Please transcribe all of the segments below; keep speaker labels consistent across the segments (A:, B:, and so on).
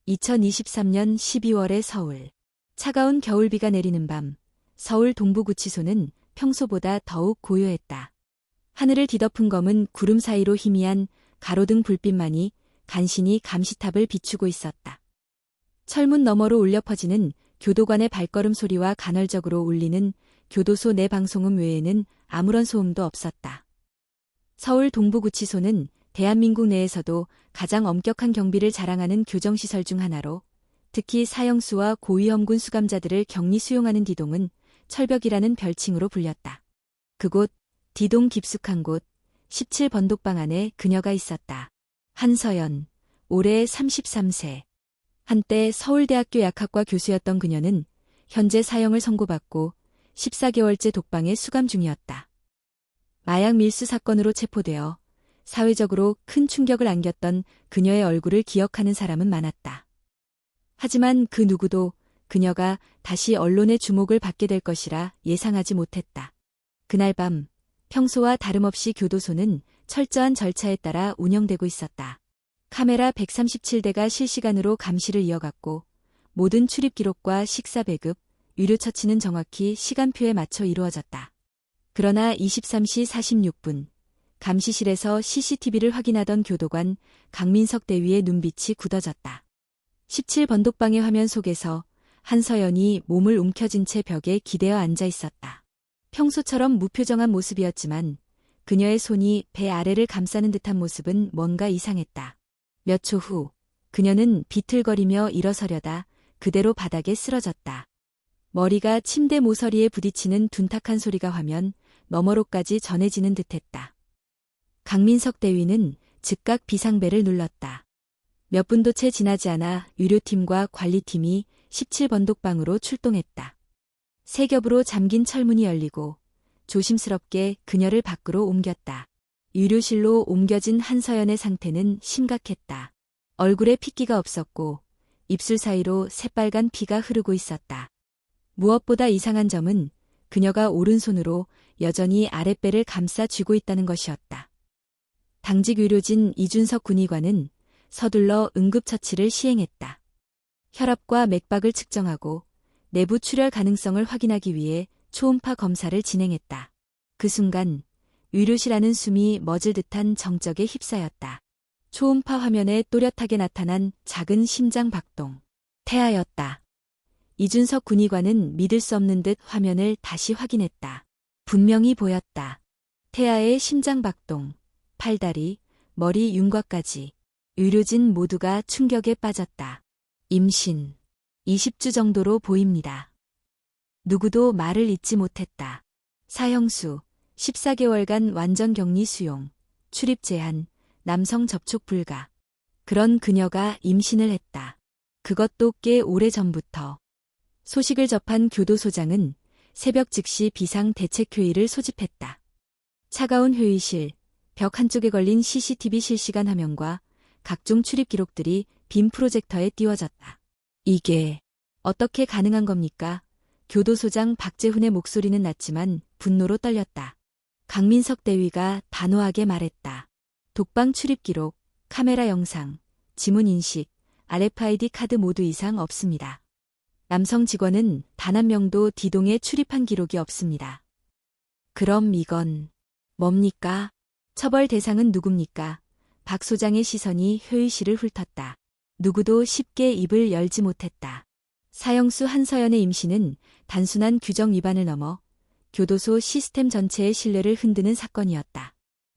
A: 2023년 12월의 서울. 차가운 겨울비가 내리는 밤, 서울 동부구치소는 평소보다 더욱 고요했다. 하늘을 뒤덮은 검은 구름 사이로 희미한 가로등 불빛만이 간신히 감시탑을 비추고 있었다. 철문 너머로 울려 퍼지는 교도관의 발걸음 소리와 간헐적으로 울리는 교도소 내 방송음 외에는 아무런 소음도 없었다. 서울 동부구치소는 대한민국 내에서도 가장 엄격한 경비를 자랑하는 교정시설 중 하나로, 특히 사형수와 고위험군 수감자들을 격리 수용하는 D동은 철벽이라는 별칭으로 불렸다. 그곳, D동 깊숙한 곳, 17번독방 안에 그녀가 있었다. 한서연, 올해 33세. 한때 서울대학교 약학과 교수였던 그녀는 현재 사형을 선고받고 14개월째 독방에 수감 중이었다. 마약 밀수 사건으로 체포되어 사회적으로 큰 충격을 안겼던 그녀의 얼굴을 기억하는 사람은 많았다. 하지만 그 누구도 그녀가 다시 언론의 주목을 받게 될 것이라 예상하지 못했다. 그날 밤, 평소와 다름없이 교도소는 철저한 절차에 따라 운영되고 있었다. 카메라 137대가 실시간으로 감시를 이어갔고, 모든 출입 기록과 식사 배급, 유료 처치는 정확히 시간표에 맞춰 이루어졌다. 그러나 23시 46분, 감시실에서 CCTV를 확인하던 교도관 강민석 대위의 눈빛이 굳어졌다. 17번독방의 화면 속에서 한서연이 몸을 움켜쥔 채 벽에 기대어 앉아 있었다. 평소처럼 무표정한 모습이었지만 그녀의 손이 배 아래를 감싸는 듯한 모습은 뭔가 이상했다. 몇 초 후, 그녀는 비틀거리며 일어서려다 그대로 바닥에 쓰러졌다. 머리가 침대 모서리에 부딪히는 둔탁한 소리가 화면 너머로까지 전해지는 듯했다. 강민석 대위는 즉각 비상벨을 눌렀다. 몇 분도 채 지나지 않아 유료팀과 관리팀이 17번독방으로 출동했다. 세 겹으로 잠긴 철문이 열리고 조심스럽게 그녀를 밖으로 옮겼다. 유료실로 옮겨진 한서연의 상태는 심각했다. 얼굴에 핏기가 없었고 입술 사이로 새빨간 피가 흐르고 있었다. 무엇보다 이상한 점은 그녀가 오른손으로 여전히 아랫배를 감싸 쥐고 있다는 것이었다. 당직 의료진 이준석 군의관은 서둘러 응급처치를 시행했다. 혈압과 맥박을 측정하고 내부 출혈 가능성을 확인하기 위해 초음파 검사를 진행했다. 그 순간 의료실 안은 숨이 멎을 듯한 정적에 휩싸였다. 초음파 화면에 또렷하게 나타난 작은 심장 박동. 태아였다. 이준석 군의관은 믿을 수 없는 듯 화면을 다시 확인했다. 분명히 보였다. 태아의 심장 박동, 팔다리, 머리 윤곽까지. 의료진 모두가 충격에 빠졌다. 임신. 20주 정도로 보입니다. 누구도 말을 잇지 못했다. 사형수, 14개월간 완전 격리 수용, 출입 제한, 남성 접촉 불가. 그런 그녀가 임신을 했다. 그것도 꽤 오래전부터. 소식을 접한 교도소장은 새벽 즉시 비상대책회의를 소집했다. 차가운 회의실, 벽 한쪽에 걸린 CCTV 실시간 화면과 각종 출입 기록들이 빔 프로젝터에 띄워졌다. 이게 어떻게 가능한 겁니까? 교도소장 박재훈의 목소리는 낮지만 분노로 떨렸다. 강민석 대위가 단호하게 말했다. 독방 출입 기록, 카메라 영상, 지문 인식, RFID 카드 모두 이상 없습니다. 남성 직원은 단 한 명도 D동에 출입한 기록이 없습니다. 그럼 이건 뭡니까? 처벌 대상은 누굽니까? 박 소장의 시선이 회의실을 훑었다. 누구도 쉽게 입을 열지 못했다. 사형수 한서연의 임신은 단순한 규정 위반을 넘어 교도소 시스템 전체의 신뢰를 흔드는 사건이었다.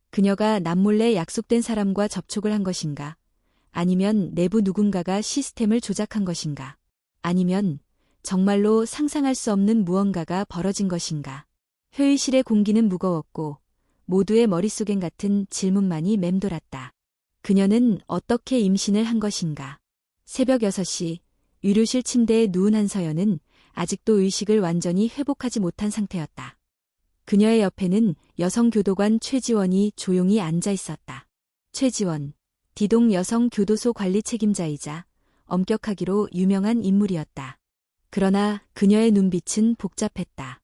A: 그녀가 남몰래 약속된 사람과 접촉을 한 것인가? 아니면 내부 누군가가 시스템을 조작한 것인가? 아니면 정말로 상상할 수 없는 무언가가 벌어진 것인가? 회의실의 공기는 무거웠고 모두의 머릿속엔 같은 질문만이 맴돌았다. 그녀는 어떻게 임신을 한 것인가? 새벽 6시, 의료실 침대에 누운 한서연은 아직도 의식을 완전히 회복하지 못한 상태였다. 그녀의 옆에는 여성 교도관 최지원이 조용히 앉아 있었다. 최지원, D동 여성 교도소 관리 책임자이자 엄격하기로 유명한 인물이었다. 그러나 그녀의 눈빛은 복잡했다.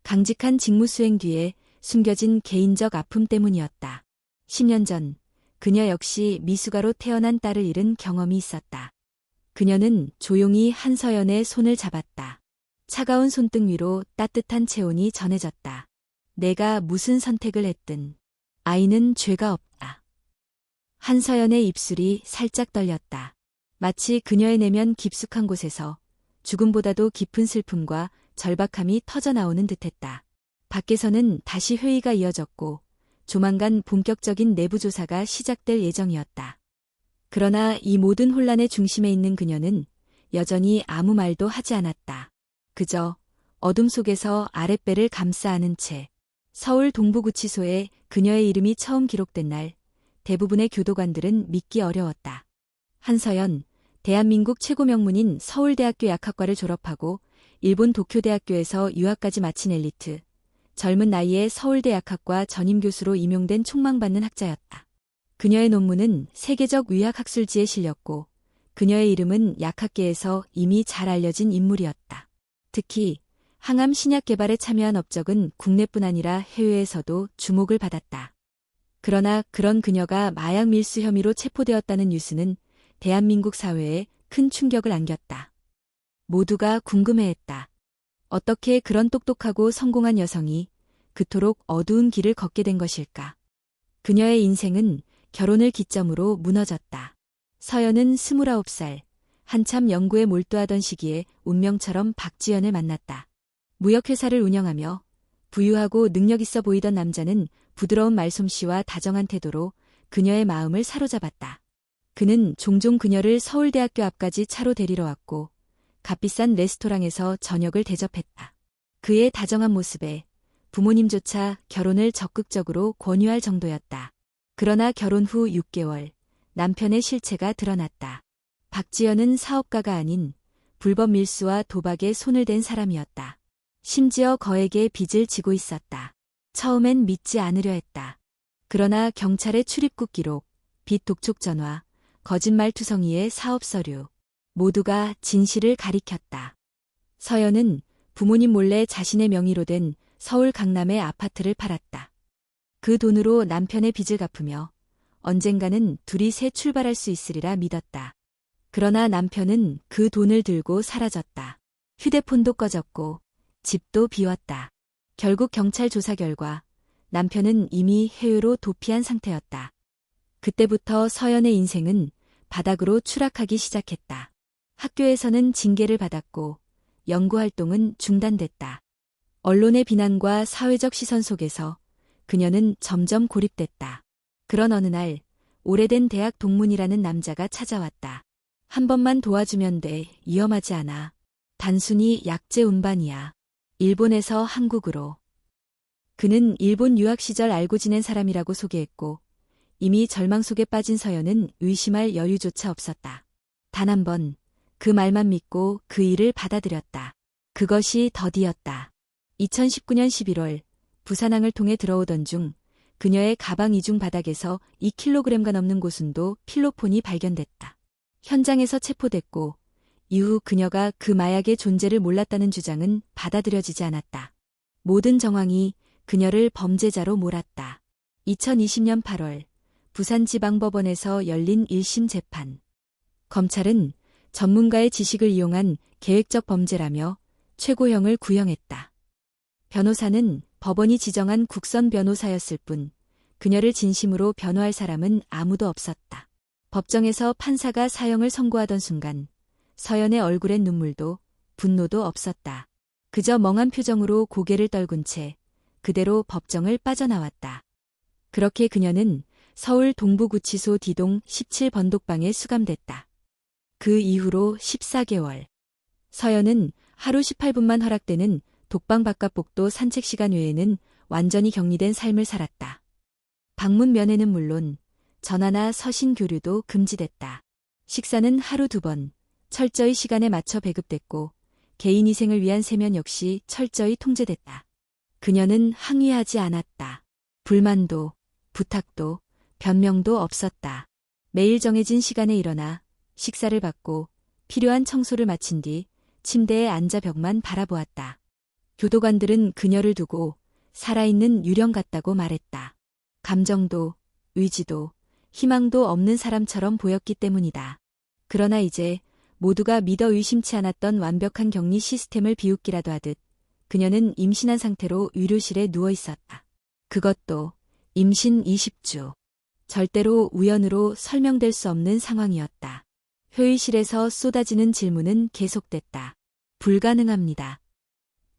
A: 강직한 직무 수행 뒤에 숨겨진 개인적 아픔 때문이었다. 10년 전, 그녀 역시 미숙아로 태어난 딸을 잃은 경험이 있었다. 그녀는 조용히 한서연의 손을 잡았다. 차가운 손등 위로 따뜻한 체온이 전해졌다. 내가 무슨 선택을 했든 아이는 죄가 없다. 한서연의 입술이 살짝 떨렸다. 마치 그녀의 내면 깊숙한 곳에서 죽음보다도 깊은 슬픔과 절박함이 터져나오는 듯했다. 밖에서는 다시 회의가 이어졌고 조만간 본격적인 내부 조사가 시작될 예정이었다. 그러나 이 모든 혼란의 중심에 있는 그녀는 여전히 아무 말도 하지 않았다. 그저 어둠 속에서 아랫배를 감싸 안은 채 서울 동부구치소에 그녀의 이름이 처음 기록된 날 대부분의 교도관들은 믿기 어려웠다. 한서연, 대한민국 최고 명문인 서울대학교 약학과를 졸업하고 일본 도쿄대학교에서 유학까지 마친 엘리트, 젊은 나이에 서울대 약학과 전임교수로 임용된 촉망받는 학자였다. 그녀의 논문은 세계적 의학학술지에 실렸고 그녀의 이름은 약학계에서 이미 잘 알려진 인물이었다. 특히 항암 신약 개발에 참여한 업적은 국내뿐 아니라 해외에서도 주목을 받았다. 그러나 그런 그녀가 마약 밀수 혐의로 체포되었다는 뉴스는 대한민국 사회에 큰 충격을 안겼다. 모두가 궁금해했다. 어떻게 그런 똑똑하고 성공한 여성이 그토록 어두운 길을 걷게 된 것일까? 그녀의 인생은 결혼을 기점으로 무너졌다. 서연은 29살, 한참 연구에 몰두하던 시기에 운명처럼 박지연을 만났다. 무역회사를 운영하며 부유하고 능력 있어 보이던 남자는 부드러운 말솜씨와 다정한 태도로 그녀의 마음을 사로잡았다. 그는 종종 그녀를 서울대학교 앞까지 차로 데리러 왔고 값비싼 레스토랑에서 저녁을 대접했다. 그의 다정한 모습에 부모님조차 결혼을 적극적으로 권유할 정도였다. 그러나 결혼 후 6개월, 남편의 실체가 드러났다. 박지연은 사업가가 아닌 불법 밀수와 도박에 손을 댄 사람이었다. 심지어 거액의 빚을 지고 있었다. 처음엔 믿지 않으려 했다. 그러나 경찰의 출입국 기록, 빚 독촉 전화, 거짓말 투성이의 사업 서류, 모두가 진실을 가리켰다. 서연은 부모님 몰래 자신의 명의로 된 서울 강남의 아파트를 팔았다. 그 돈으로 남편의 빚을 갚으며 언젠가는 둘이 새 출발할 수 있으리라 믿었다. 그러나 남편은 그 돈을 들고 사라졌다. 휴대폰도 꺼졌고 집도 비웠다. 결국 경찰 조사 결과 남편은 이미 해외로 도피한 상태였다. 그때부터 서연의 인생은 바닥으로 추락하기 시작했다. 학교에서는 징계를 받았고 연구활동은 중단됐다. 언론의 비난과 사회적 시선 속에서 그녀는 점점 고립됐다. 그런 어느 날 오래된 대학 동문이라는 남자가 찾아왔다. 한 번만 도와주면 돼. 위험하지 않아. 단순히 약재 운반이야. 일본에서 한국으로. 그는 일본 유학 시절 알고 지낸 사람이라고 소개했고 이미 절망 속에 빠진 서연은 의심할 여유조차 없었다. 단 한 번 그 말만 믿고 그 일을 받아들였다. 그것이 더디였다. 2019년 11월 부산항을 통해 들어오던 중 그녀의 가방 이중 바닥에서 2kg가 넘는 고순도 필로폰이 발견됐다. 현장에서 체포됐고 이후 그녀가 그 마약의 존재를 몰랐다는 주장은 받아들여지지 않았다. 모든 정황이 그녀를 범죄자로 몰았다. 2020년 8월 부산지방법원에서 열린 1심 재판. 검찰은 전문가의 지식을 이용한 계획적 범죄라며 최고형을 구형했다. 변호사는 법원이 지정한 국선 변호사였을 뿐 그녀를 진심으로 변호할 사람은 아무도 없었다. 법정에서 판사가 사형을 선고하던 순간 서연의 얼굴엔 눈물도 분노도 없었다. 그저 멍한 표정으로 고개를 떨군 채 그대로 법정을 빠져나왔다. 그렇게 그녀는 서울 동부구치소 D동 17번독방에 수감됐다. 그 이후로 14개월. 서연은 하루 18분만 허락되는 독방 바깥 복도 산책 시간 외에는 완전히 격리된 삶을 살았다. 방문 면회는 물론 전화나 서신 교류도 금지됐다. 식사는 하루 2번, 철저히 시간에 맞춰 배급됐고 개인위생을 위한 세면 역시 철저히 통제됐다. 그녀는 항의하지 않았다. 불만도, 부탁도, 변명도 없었다. 매일 정해진 시간에 일어나 식사를 받고 필요한 청소를 마친 뒤 침대에 앉아 벽만 바라보았다. 교도관들은 그녀를 두고 살아있는 유령 같다고 말했다. 감정도, 의지도, 희망도 없는 사람처럼 보였기 때문이다. 그러나 이제 모두가 믿어 의심치 않았던 완벽한 격리 시스템을 비웃기라도 하듯 그녀는 임신한 상태로 의료실에 누워 있었다. 그것도 임신 20주. 절대로 우연으로 설명될 수 없는 상황이었다. 회의실에서 쏟아지는 질문은 계속됐다. 불가능합니다.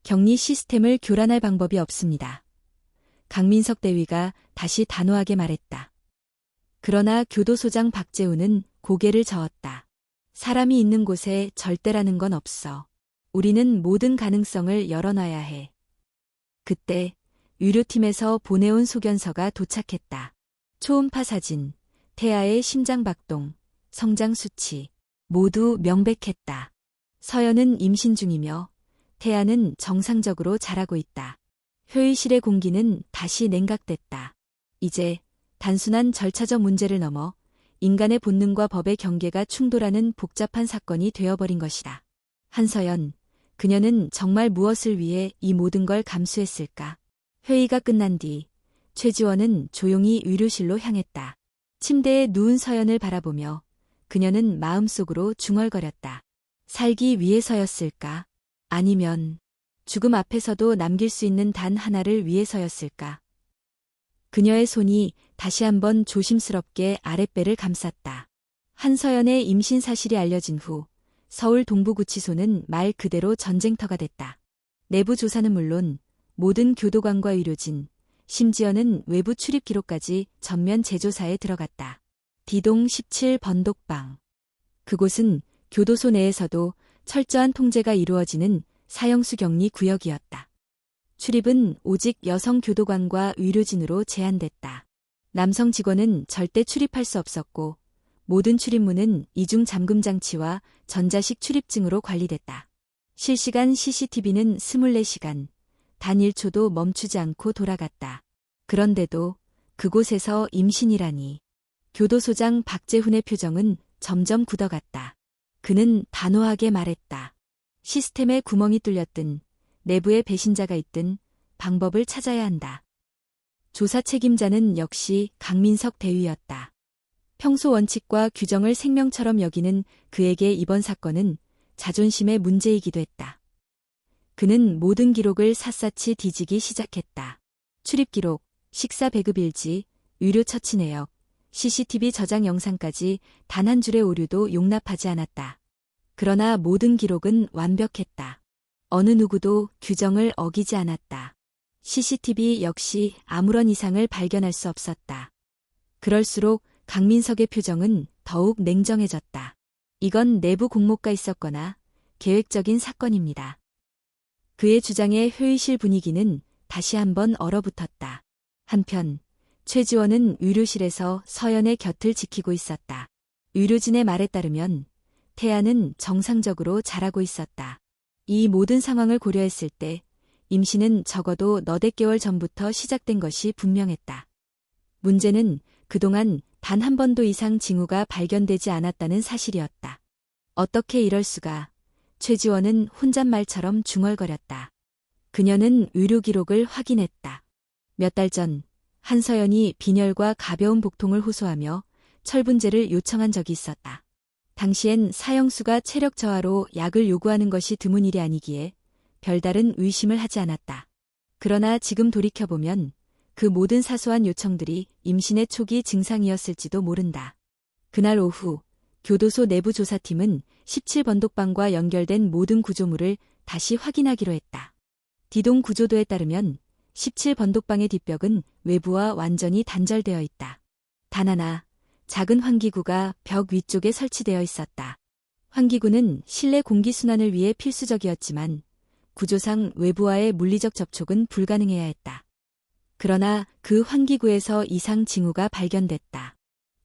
A: 격리 시스템을 교란할 방법이 없습니다. 강민석 대위가 다시 단호하게 말했다. 그러나 교도소장 박재우는 고개를 저었다. 사람이 있는 곳에 절대라는 건 없어. 우리는 모든 가능성을 열어놔야 해. 그때 의료팀에서 보내온 소견서가 도착했다. 초음파 사진, 태아의 심장 박동, 성장 수치 모두 명백했다. 서연은 임신 중이며 태아는 정상적으로 자라고 있다. 회의실의 공기는 다시 냉각됐다. 이제 단순한 절차적 문제를 넘어 인간의 본능과 법의 경계가 충돌하는 복잡한 사건이 되어버린 것이다. 한서연, 그녀는 정말 무엇을 위해 이 모든 걸 감수했을까? 회의가 끝난 뒤 최지원은 조용히 의료실로 향했다. 침대에 누운 서연을 바라보며 그녀는 마음속으로 중얼거렸다. 살기 위해서였을까? 아니면 죽음 앞에서도 남길 수 있는 단 하나를 위해서였을까? 그녀의 손이 다시 한번 조심스럽게 아랫배를 감쌌다. 한서연의 임신 사실이 알려진 후 서울 동부구치소는 말 그대로 전쟁터가 됐다. 내부 조사는 물론 모든 교도관과 의료진, 심지어는 외부 출입 기록까지 전면 재조사에 들어갔다. D동 17 번독방. 그곳은 교도소 내에서도 철저한 통제가 이루어지는 사형수 격리 구역이었다. 출입은 오직 여성 교도관과 의료진으로 제한됐다. 남성 직원은 절대 출입할 수 없었고 모든 출입문은 이중 잠금 장치와 전자식 출입증으로 관리됐다. 실시간 CCTV는 24시간, 단 1초도 멈추지 않고 돌아갔다. 그런데도 그곳에서 임신이라니. 교도소장 박재훈의 표정은 점점 굳어갔다. 그는 단호하게 말했다. 시스템에 구멍이 뚫렸든 내부에 배신자가 있든 방법을 찾아야 한다. 조사 책임자는 역시 강민석 대위였다. 평소 원칙과 규정을 생명처럼 여기는 그에게 이번 사건은 자존심의 문제이기도 했다. 그는 모든 기록을 샅샅이 뒤지기 시작했다. 출입 기록, 식사 배급 일지, 의료 처치 내역, CCTV 저장 영상까지 단 한 줄의 오류도 용납하지 않았다. 그러나 모든 기록은 완벽했다. 어느 누구도 규정을 어기지 않았다. CCTV 역시 아무런 이상을 발견할 수 없었다. 그럴수록 강민석의 표정은 더욱 냉정해졌다. 이건 내부 공모가 있었거나 계획적인 사건입니다. 그의 주장에 회의실 분위기는 다시 한번 얼어붙었다. 한편 최지원은 의료실에서 서연의 곁을 지키고 있었다. 의료진의 말에 따르면 태아는 정상적으로 자라고 있었다. 이 모든 상황을 고려했을 때 임신은 적어도 너댓 개월 전부터 시작된 것이 분명했다. 문제는 그동안 단 한 번도 이상 징후가 발견되지 않았다는 사실이었다. 어떻게 이럴 수가? 최지원은 혼잣말처럼 중얼거렸다. 그녀는 의료 기록을 확인했다. 몇 달 전 한서연이 빈혈과 가벼운 복통을 호소하며 철분제를 요청한 적이 있었다. 당시엔 사형수가 체력 저하로 약을 요구하는 것이 드문 일이 아니기에 별다른 의심을 하지 않았다. 그러나 지금 돌이켜보면 그 모든 사소한 요청들이 임신의 초기 증상이었을지도 모른다. 그날 오후 교도소 내부 조사팀은 17번독방과 연결된 모든 구조물을 다시 확인하기로 했다. D동 구조도에 따르면 17번독방의 뒷벽은 외부와 완전히 단절되어 있다. 단 하나, 작은 환기구가 벽 위쪽에 설치되어 있었다. 환기구는 실내 공기순환을 위해 필수적이었지만 구조상 외부와의 물리적 접촉은 불가능해야 했다. 그러나 그 환기구에서 이상 징후가 발견됐다.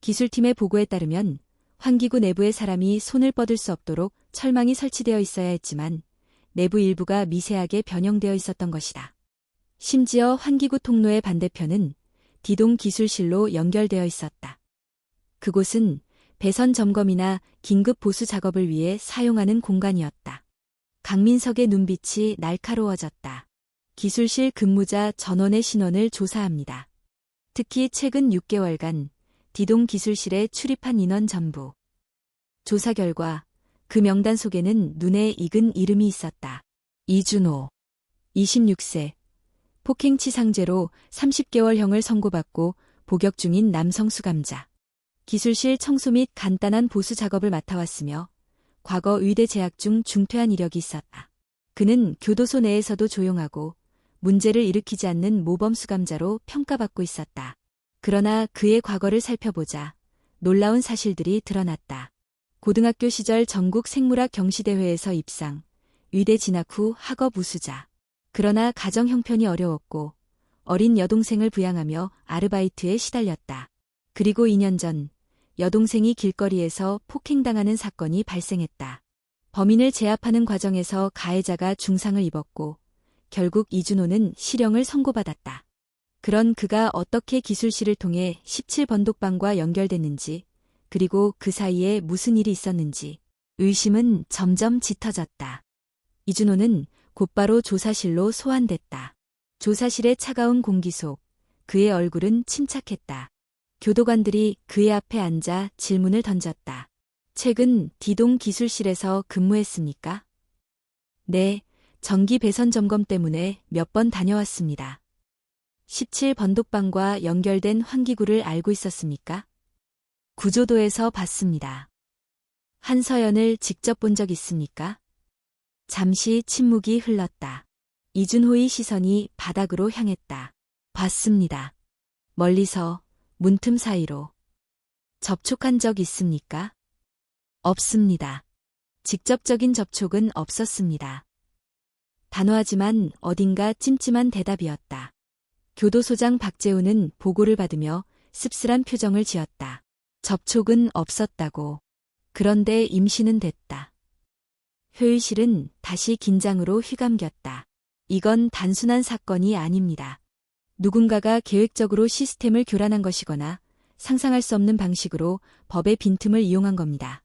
A: 기술팀의 보고에 따르면 환기구 내부에 사람이 손을 뻗을 수 없도록 철망이 설치되어 있어야 했지만 내부 일부가 미세하게 변형되어 있었던 것이다. 심지어 환기구 통로의 반대편은 D동 기술실로 연결되어 있었다. 그곳은 배선 점검이나 긴급 보수 작업을 위해 사용하는 공간이었다. 강민석의 눈빛이 날카로워졌다. 기술실 근무자 전원의 신원을 조사합니다. 특히 최근 6개월간 D동 기술실에 출입한 인원 전부. 조사 결과 그 명단 속에는 눈에 익은 이름이 있었다. 이준호. 26세. 폭행치상죄로 30개월형을 선고받고 복역 중인 남성 수감자. 기술실 청소 및 간단한 보수 작업을 맡아왔으며 과거 의대 재학 중 중퇴한 이력이 있었다. 그는 교도소 내에서도 조용하고 문제를 일으키지 않는 모범 수감자로 평가받고 있었다. 그러나 그의 과거를 살펴보자 놀라운 사실들이 드러났다. 고등학교 시절 전국 생물학 경시대회에서 입상, 의대 진학 후 학업 우수자. 그러나 가정 형편이 어려웠고 어린 여동생을 부양하며 아르바이트에 시달렸다. 그리고 2년 전 여동생이 길거리에서 폭행당하는 사건이 발생했다. 범인을 제압하는 과정에서 가해자가 중상을 입었고 결국 이준호는 실형을 선고받았다. 그런 그가 어떻게 기술실을 통해 17번독방과 연결됐는지, 그리고 그 사이에 무슨 일이 있었는지 의심은 점점 짙어졌다. 이준호는 곧바로 조사실로 소환됐다. 조사실의 차가운 공기 속 그의 얼굴은 침착했다. 교도관들이 그의 앞에 앉아 질문을 던졌다. 최근 D동 기술실에서 근무했습니까? 네, 정기 배선 점검 때문에 몇 번 다녀왔습니다. 17번독방과 연결된 환기구를 알고 있었습니까? 구조도에서 봤습니다. 한서연을 직접 본 적 있습니까? 잠시 침묵이 흘렀다. 이준호의 시선이 바닥으로 향했다. 봤습니다. 멀리서, 문틈 사이로. 접촉한 적 있습니까? 없습니다. 직접적인 접촉은 없었습니다. 단호하지만 어딘가 찜찜한 대답이었다. 교도소장 박재우는 보고를 받으며 씁쓸한 표정을 지었다. 접촉은 없었다고. 그런데 임신은 됐다. 회의실은 다시 긴장으로 휘감겼다. 이건 단순한 사건이 아닙니다. 누군가가 계획적으로 시스템을 교란한 것이거나 상상할 수 없는 방식으로 법의 빈틈을 이용한 겁니다.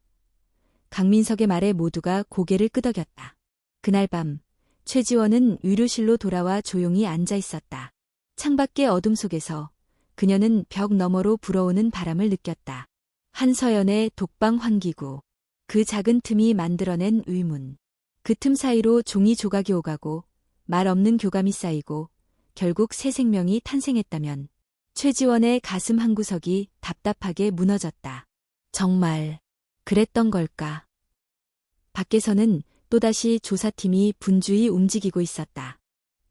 A: 강민석의 말에 모두가 고개를 끄덕였다. 그날 밤 최지원은 의료실로 돌아와 조용히 앉아 있었다. 창밖의 어둠 속에서 그녀는 벽 너머로 불어오는 바람을 느꼈다. 한서연의 독방 환기구. 그 작은 틈이 만들어낸 의문. 그 틈 사이로 종이 조각이 오가고 말 없는 교감이 쌓이고 결국 새 생명이 탄생했다면 최지원의 가슴 한구석이 답답하게 무너졌다. 정말 그랬던 걸까? 밖에서는 또다시 조사팀이 분주히 움직이고 있었다.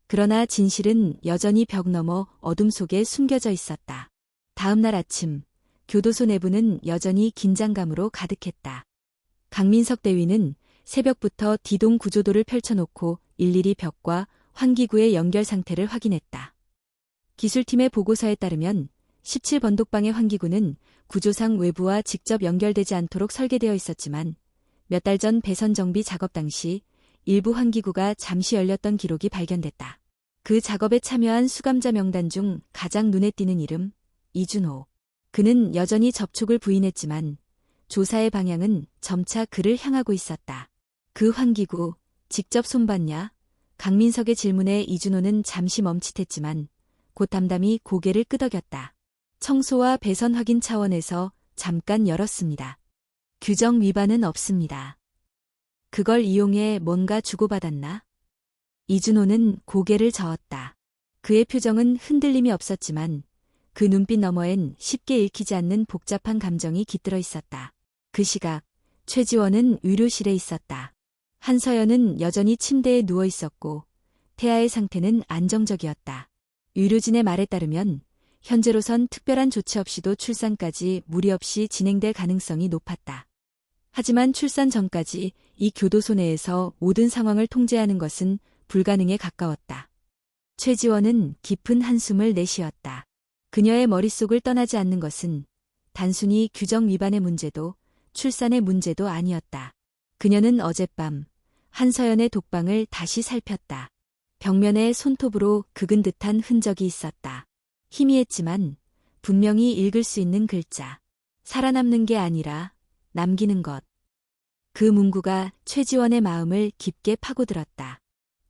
A: 그러나 진실은 여전히 벽 너머 어둠 속에 숨겨져 있었다. 다음 날 아침, 교도소 내부는 여전히 긴장감으로 가득했다. 강민석 대위는 새벽부터 D동 구조도를 펼쳐놓고 일일이 벽과 환기구의 연결 상태를 확인했다. 기술팀의 보고서에 따르면 17번독방의 환기구는 구조상 외부와 직접 연결되지 않도록 설계되어 있었지만 몇 달 전 배선 정비 작업 당시 일부 환기구가 잠시 열렸던 기록이 발견됐다. 그 작업에 참여한 수감자 명단 중 가장 눈에 띄는 이름, 이준호. 그는 여전히 접촉을 부인했지만 조사의 방향은 점차 그를 향하고 있었다. 그 환기구, 직접 손봤냐? 강민석의 질문에 이준호는 잠시 멈칫했지만 곧 담담히 고개를 끄덕였다. 청소와 배선 확인 차원에서 잠깐 열었습니다. 규정 위반은 없습니다. 그걸 이용해 뭔가 주고받았나? 이준호는 고개를 저었다. 그의 표정은 흔들림이 없었지만 그 눈빛 너머엔 쉽게 읽히지 않는 복잡한 감정이 깃들어 있었다. 그 시각, 최지원은 의료실에 있었다. 한서연은 여전히 침대에 누워 있었고 태아의 상태는 안정적이었다. 의료진의 말에 따르면 현재로선 특별한 조치 없이도 출산까지 무리 없이 진행될 가능성이 높았다. 하지만 출산 전까지 이 교도소 내에서 모든 상황을 통제하는 것은 불가능에 가까웠다. 최지원은 깊은 한숨을 내쉬었다. 그녀의 머릿속을 떠나지 않는 것은 단순히 규정 위반의 문제도 출산의 문제도 아니었다. 그녀는 어젯밤 한서연의 독방을 다시 살폈다. 벽면에 손톱으로 긁은 듯한 흔적이 있었다. 희미했지만 분명히 읽을 수 있는 글자. 살아남는 게 아니라 남기는 것. 그 문구가 최지원의 마음을 깊게 파고들었다.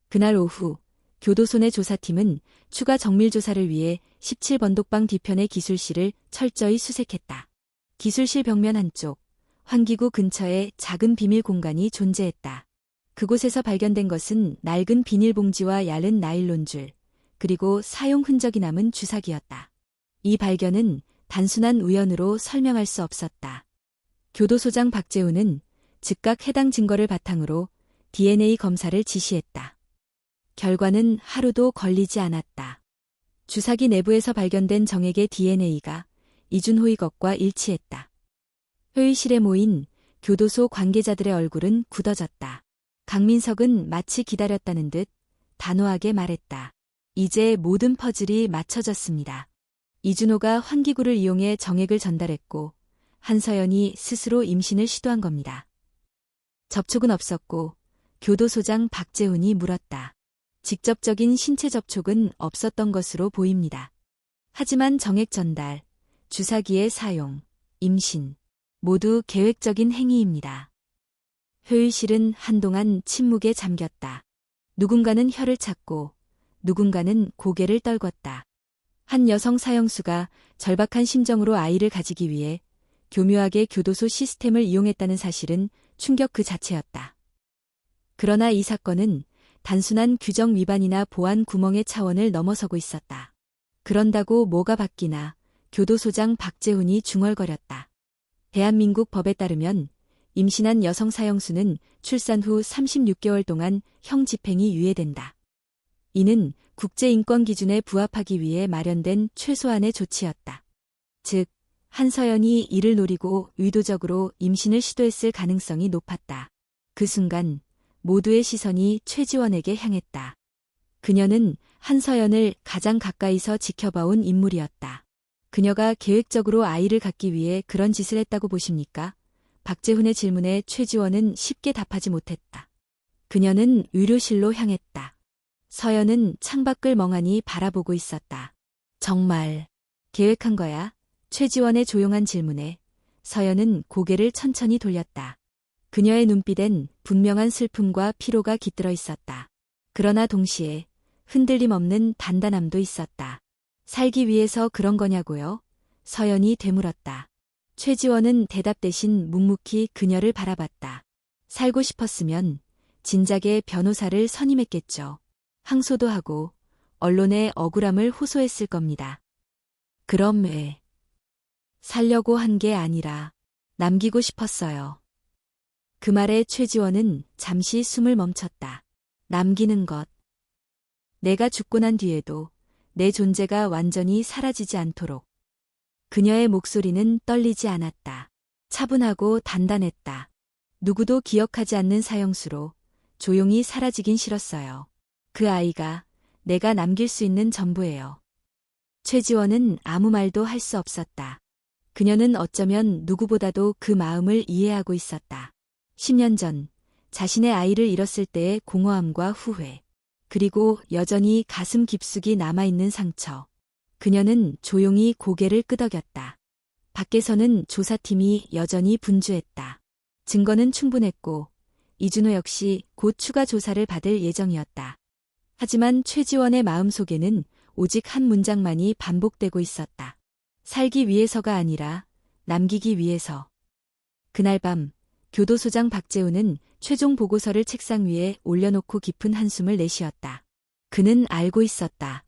A: 그날 오후 교도소 내 조사팀은 추가 정밀조사를 위해 17번독방 뒤편의 기술실을 철저히 수색했다. 기술실 벽면 한쪽, 환기구 근처에 작은 비밀 공간이 존재했다. 그곳에서 발견된 것은 낡은 비닐봉지와 얇은 나일론줄, 그리고 사용 흔적이 남은 주사기였다. 이 발견은 단순한 우연으로 설명할 수 없었다. 교도소장 박재훈은 즉각 해당 증거를 바탕으로 DNA 검사를 지시했다. 결과는 하루도 걸리지 않았다. 주사기 내부에서 발견된 정액의 DNA가 이준호의 것과 일치했다. 회의실에 모인 교도소 관계자들의 얼굴은 굳어졌다. 강민석은 마치 기다렸다는 듯 단호하게 말했다. 이제 모든 퍼즐이 맞춰졌습니다. 이준호가 환기구를 이용해 정액을 전달했고 한서연이 스스로 임신을 시도한 겁니다. 접촉은 없었고 교도소장 박재훈이 물었다. 직접적인 신체 접촉은 없었던 것으로 보입니다. 하지만 정액 전달, 주사기의 사용, 임신, 모두 계획적인 행위입니다. 회의실은 한동안 침묵에 잠겼다. 누군가는 혀를 찾고 누군가는 고개를 떨궜다. 한 여성 사형수가 절박한 심정으로 아이를 가지기 위해 교묘하게 교도소 시스템을 이용했다는 사실은 충격 그 자체였다. 그러나 이 사건은 단순한 규정 위반이나 보안 구멍의 차원을 넘어서고 있었다. 그런다고 뭐가 바뀌나 교도소장 박재훈이 중얼거렸다. 대한민국 법에 따르면 임신한 여성 사형수는 출산 후 36개월 동안 형 집행이 유예된다. 이는 국제인권 기준에 부합하기 위해 마련된 최소한의 조치였다. 즉, 한서연이 이를 노리고 의도적으로 임신을 시도했을 가능성이 높았다. 그 순간 모두의 시선이 최지원에게 향했다. 그녀는 한서연을 가장 가까이서 지켜봐온 인물이었다. 그녀가 계획적으로 아이를 갖기 위해 그런 짓을 했다고 보십니까? 박재훈의 질문에 최지원은 쉽게 답하지 못했다. 그녀는 의료실로 향했다. 서연은 창밖을 멍하니 바라보고 있었다. 정말 계획한 거야? 최지원의 조용한 질문에 서연은 고개를 천천히 돌렸다. 그녀의 눈빛엔 분명한 슬픔과 피로가 깃들어 있었다. 그러나 동시에 흔들림 없는 단단함도 있었다. 살기 위해서 그런 거냐고요? 서연이 되물었다. 최지원은 대답 대신 묵묵히 그녀를 바라봤다. 살고 싶었으면 진작에 변호사를 선임했겠죠. 항소도 하고 언론에 억울함을 호소했을 겁니다. 그럼 왜? 살려고 한 게 아니라 남기고 싶었어요. 그 말에 최지원은 잠시 숨을 멈췄다. 남기는 것. 내가 죽고 난 뒤에도 내 존재가 완전히 사라지지 않도록. 그녀의 목소리는 떨리지 않았다. 차분하고 단단했다. 누구도 기억하지 않는 사형수로 조용히 사라지긴 싫었어요. 그 아이가 내가 남길 수 있는 전부예요. 최지원은 아무 말도 할 수 없었다. 그녀는 어쩌면 누구보다도 그 마음을 이해하고 있었다. 10년 전 자신의 아이를 잃었을 때의 공허함과 후회, 그리고 여전히 가슴 깊숙이 남아있는 상처. 그녀는 조용히 고개를 끄덕였다. 밖에서는 조사팀이 여전히 분주했다. 증거는 충분했고 이준호 역시 곧 추가 조사를 받을 예정이었다. 하지만 최지원의 마음속에는 오직 한 문장만이 반복되고 있었다. 살기 위해서가 아니라 남기기 위해서. 그날 밤 교도소장 박재훈은 최종 보고서를 책상 위에 올려놓고 깊은 한숨을 내쉬었다. 그는 알고 있었다.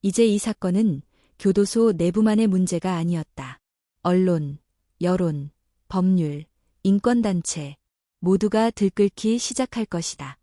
A: 이제 이 사건은 교도소 내부만의 문제가 아니었다. 언론, 여론, 법률, 인권단체 모두가 들끓기 시작할 것이다.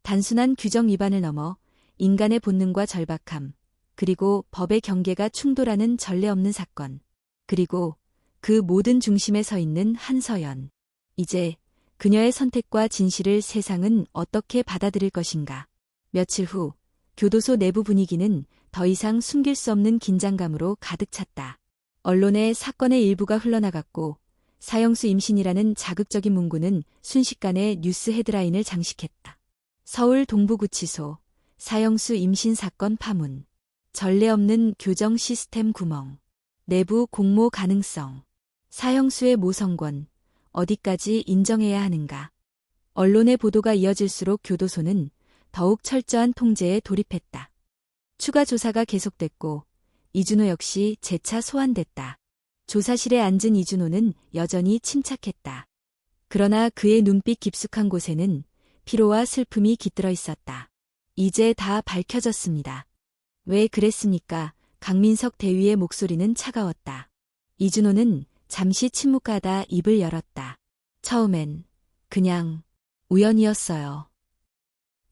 A: 단순한 규정 위반을 넘어 인간의 본능과 절박함, 그리고 법의 경계가 충돌하는 전례 없는 사건, 그리고 그 모든 중심에 서 있는 한서연. 이제 그녀의 선택과 진실을 세상은 어떻게 받아들일 것인가. 며칠 후 교도소 내부 분위기는 더 이상 숨길 수 없는 긴장감으로 가득 찼다. 언론에 사건의 일부가 흘러나갔고 사형수 임신이라는 자극적인 문구는 순식간에 뉴스 헤드라인을 장식했다. 서울 동부구치소 사형수 임신 사건 파문, 전례 없는 교정 시스템 구멍, 내부 공모 가능성, 사형수의 모성권, 어디까지 인정해야 하는가. 언론의 보도가 이어질수록 교도소는 더욱 철저한 통제에 돌입했다. 추가 조사가 계속됐고 이준호 역시 재차 소환됐다. 조사실에 앉은 이준호는 여전히 침착했다. 그러나 그의 눈빛 깊숙한 곳에는 피로와 슬픔이 깃들어 있었다. 이제 다 밝혀졌습니다. 왜 그랬습니까? 강민석 대위의 목소리는 차가웠다. 이준호는 잠시 침묵하다 입을 열었다. 처음엔 그냥 우연이었어요.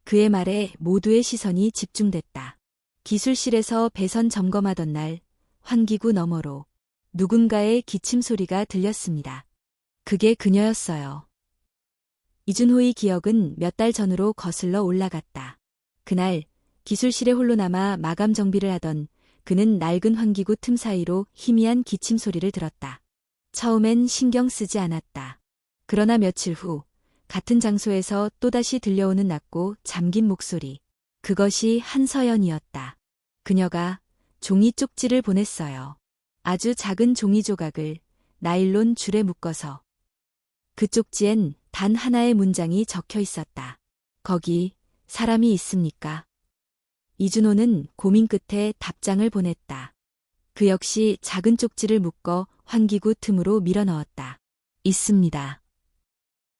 A: 그의 말에 모두의 시선이 집중됐다. 기술실에서 배선 점검하던 날 환기구 너머로 누군가의 기침 소리가 들렸습니다. 그게 그녀였어요. 이준호의 기억은 몇 달 전으로 거슬러 올라갔다. 그날 기술실에 홀로 남아 마감 정비를 하던 그는 낡은 환기구 틈 사이로 희미한 기침 소리를 들었다. 처음엔 신경 쓰지 않았다. 그러나 며칠 후 같은 장소에서 또다시 들려오는 낮고 잠긴 목소리. 그것이 한서연이었다. 그녀가 종이 쪽지를 보냈어요. 아주 작은 종이 조각을 나일론 줄에 묶어서. 그 쪽지엔 단 하나의 문장이 적혀 있었다. 거기 사람이 있습니까? 이준호는 고민 끝에 답장을 보냈다. 그 역시 작은 쪽지를 묶어 환기구 틈으로 밀어넣었다. 있습니다.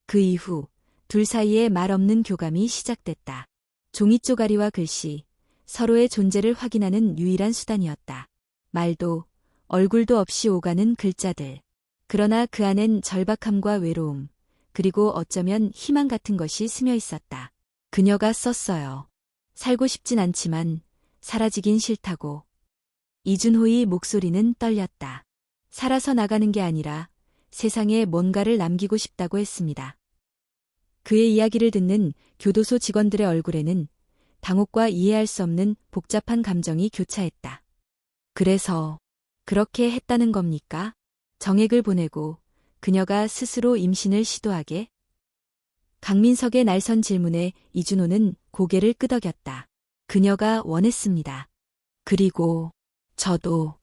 A: 그 이후 둘 사이에 말 없는 교감이 시작됐다. 종이 쪼가리와 글씨, 서로의 존재를 확인하는 유일한 수단이었다. 말도 얼굴도 없이 오가는 글자들. 그러나 그 안엔 절박함과 외로움, 그리고 어쩌면 희망 같은 것이 스며 있었다. 그녀가 썼어요. 살고 싶진 않지만 사라지긴 싫다고. 이준호의 목소리는 떨렸다. 살아서 나가는 게 아니라 세상에 뭔가를 남기고 싶다고 했습니다. 그의 이야기를 듣는 교도소 직원들의 얼굴에는 당혹과 이해할 수 없는 복잡한 감정이 교차했다. 그래서 그렇게 했다는 겁니까? 정액을 보내고 그녀가 스스로 임신을 시도하게? 강민석의 날선 질문에 이준호는 고개를 끄덕였다. 그녀가 원했습니다. 그리고 저도.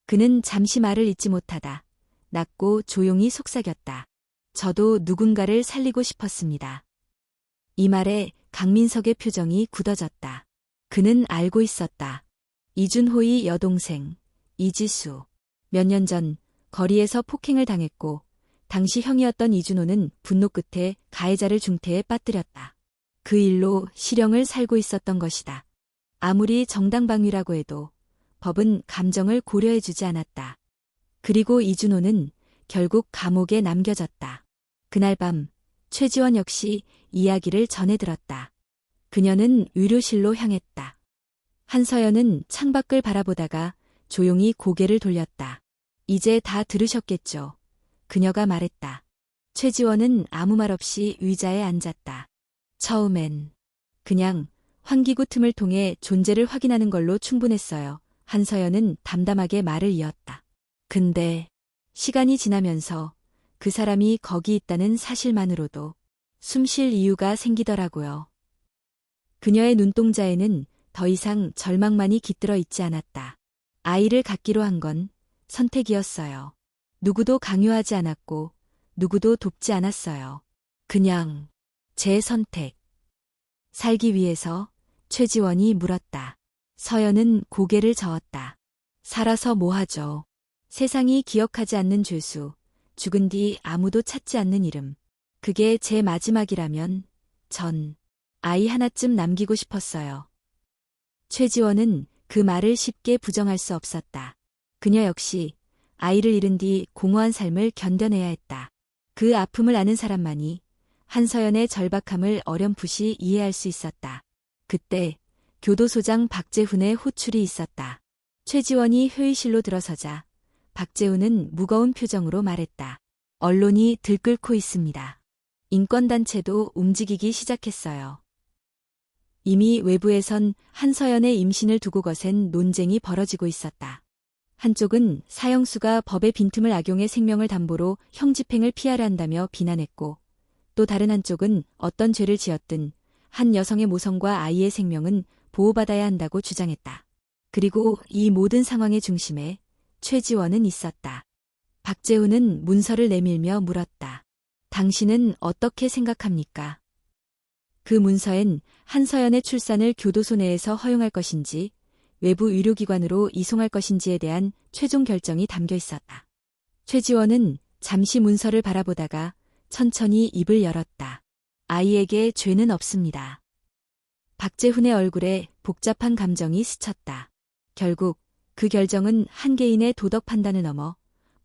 A: 그는 잠시 말을 잇지 못하다 낮고 조용히 속삭였다. 저도 누군가를 살리고 싶었습니다. 이 말에 강민석의 표정이 굳어졌다. 그는 알고 있었다. 이준호의 여동생, 이지수. 몇 년 전 거리에서 폭행을 당했고 당시 형이었던 이준호는 분노 끝에 가해자를 중태에 빠뜨렸다. 그 일로 실형을 살고 있었던 것이다. 아무리 정당방위라고 해도 법은 감정을 고려해주지 않았다. 그리고 이준호는 결국 감옥에 남겨졌다. 그날 밤 최지원 역시 이야기를 전해들었다. 그녀는 의료실로 향했다. 한서연은 창밖을 바라보다가 조용히 고개를 돌렸다. 이제 다 들으셨겠죠. 그녀가 말했다. 최지원은 아무 말 없이 의자에 앉았다. 처음엔 그냥 환기구 틈을 통해 존재를 확인하는 걸로 충분했어요. 한서연은 담담하게 말을 이었다. 근데 시간이 지나면서 그 사람이 거기 있다는 사실만으로도 숨 쉴 이유가 생기더라고요. 그녀의 눈동자에는 더 이상 절망만이 깃들어 있지 않았다. 아이를 갖기로 한 건 선택이었어요. 누구도 강요하지 않았고 누구도 돕지 않았어요. 그냥 제 선택. 살기 위해서. 최지원이 물었다. 서연은 고개를 저었다. 살아서 뭐하죠? 세상이 기억하지 않는 죄수, 죽은 뒤 아무도 찾지 않는 이름. 그게 제 마지막이라면 전 아이 하나쯤 남기고 싶었어요. 최지원은 그 말을 쉽게 부정할 수 없었다. 그녀 역시 아이를 잃은 뒤 공허한 삶을 견뎌내야 했다. 그 아픔을 아는 사람만이 한서연의 절박함을 어렴풋이 이해할 수 있었다. 그때 교도소장 박재훈의 호출이 있었다. 최지원이 회의실로 들어서자 박재훈은 무거운 표정으로 말했다. 언론이 들끓고 있습니다. 인권단체도 움직이기 시작했어요. 이미 외부에선 한서연의 임신을 두고 거센 논쟁이 벌어지고 있었다. 한쪽은 사형수가 법의 빈틈을 악용해 생명을 담보로 형집행을 피하려 한다며 비난했고, 또 다른 한쪽은 어떤 죄를 지었든 한 여성의 모성과 아이의 생명은 보호받아야 한다고 주장했다. 그리고 이 모든 상황의 중심에 최지원은 있었다. 박재훈은 문서를 내밀며 물었다. 당신은 어떻게 생각합니까? 그 문서엔 한서연의 출산을 교도소 내에서 허용할 것인지 외부 의료기관으로 이송할 것인지에 대한 최종 결정이 담겨 있었다. 최지원은 잠시 문서를 바라보다가 천천히 입을 열었다. 아이에게 죄는 없습니다. 박재훈의 얼굴에 복잡한 감정이 스쳤다. 결국 그 결정은 한 개인의 도덕 판단을 넘어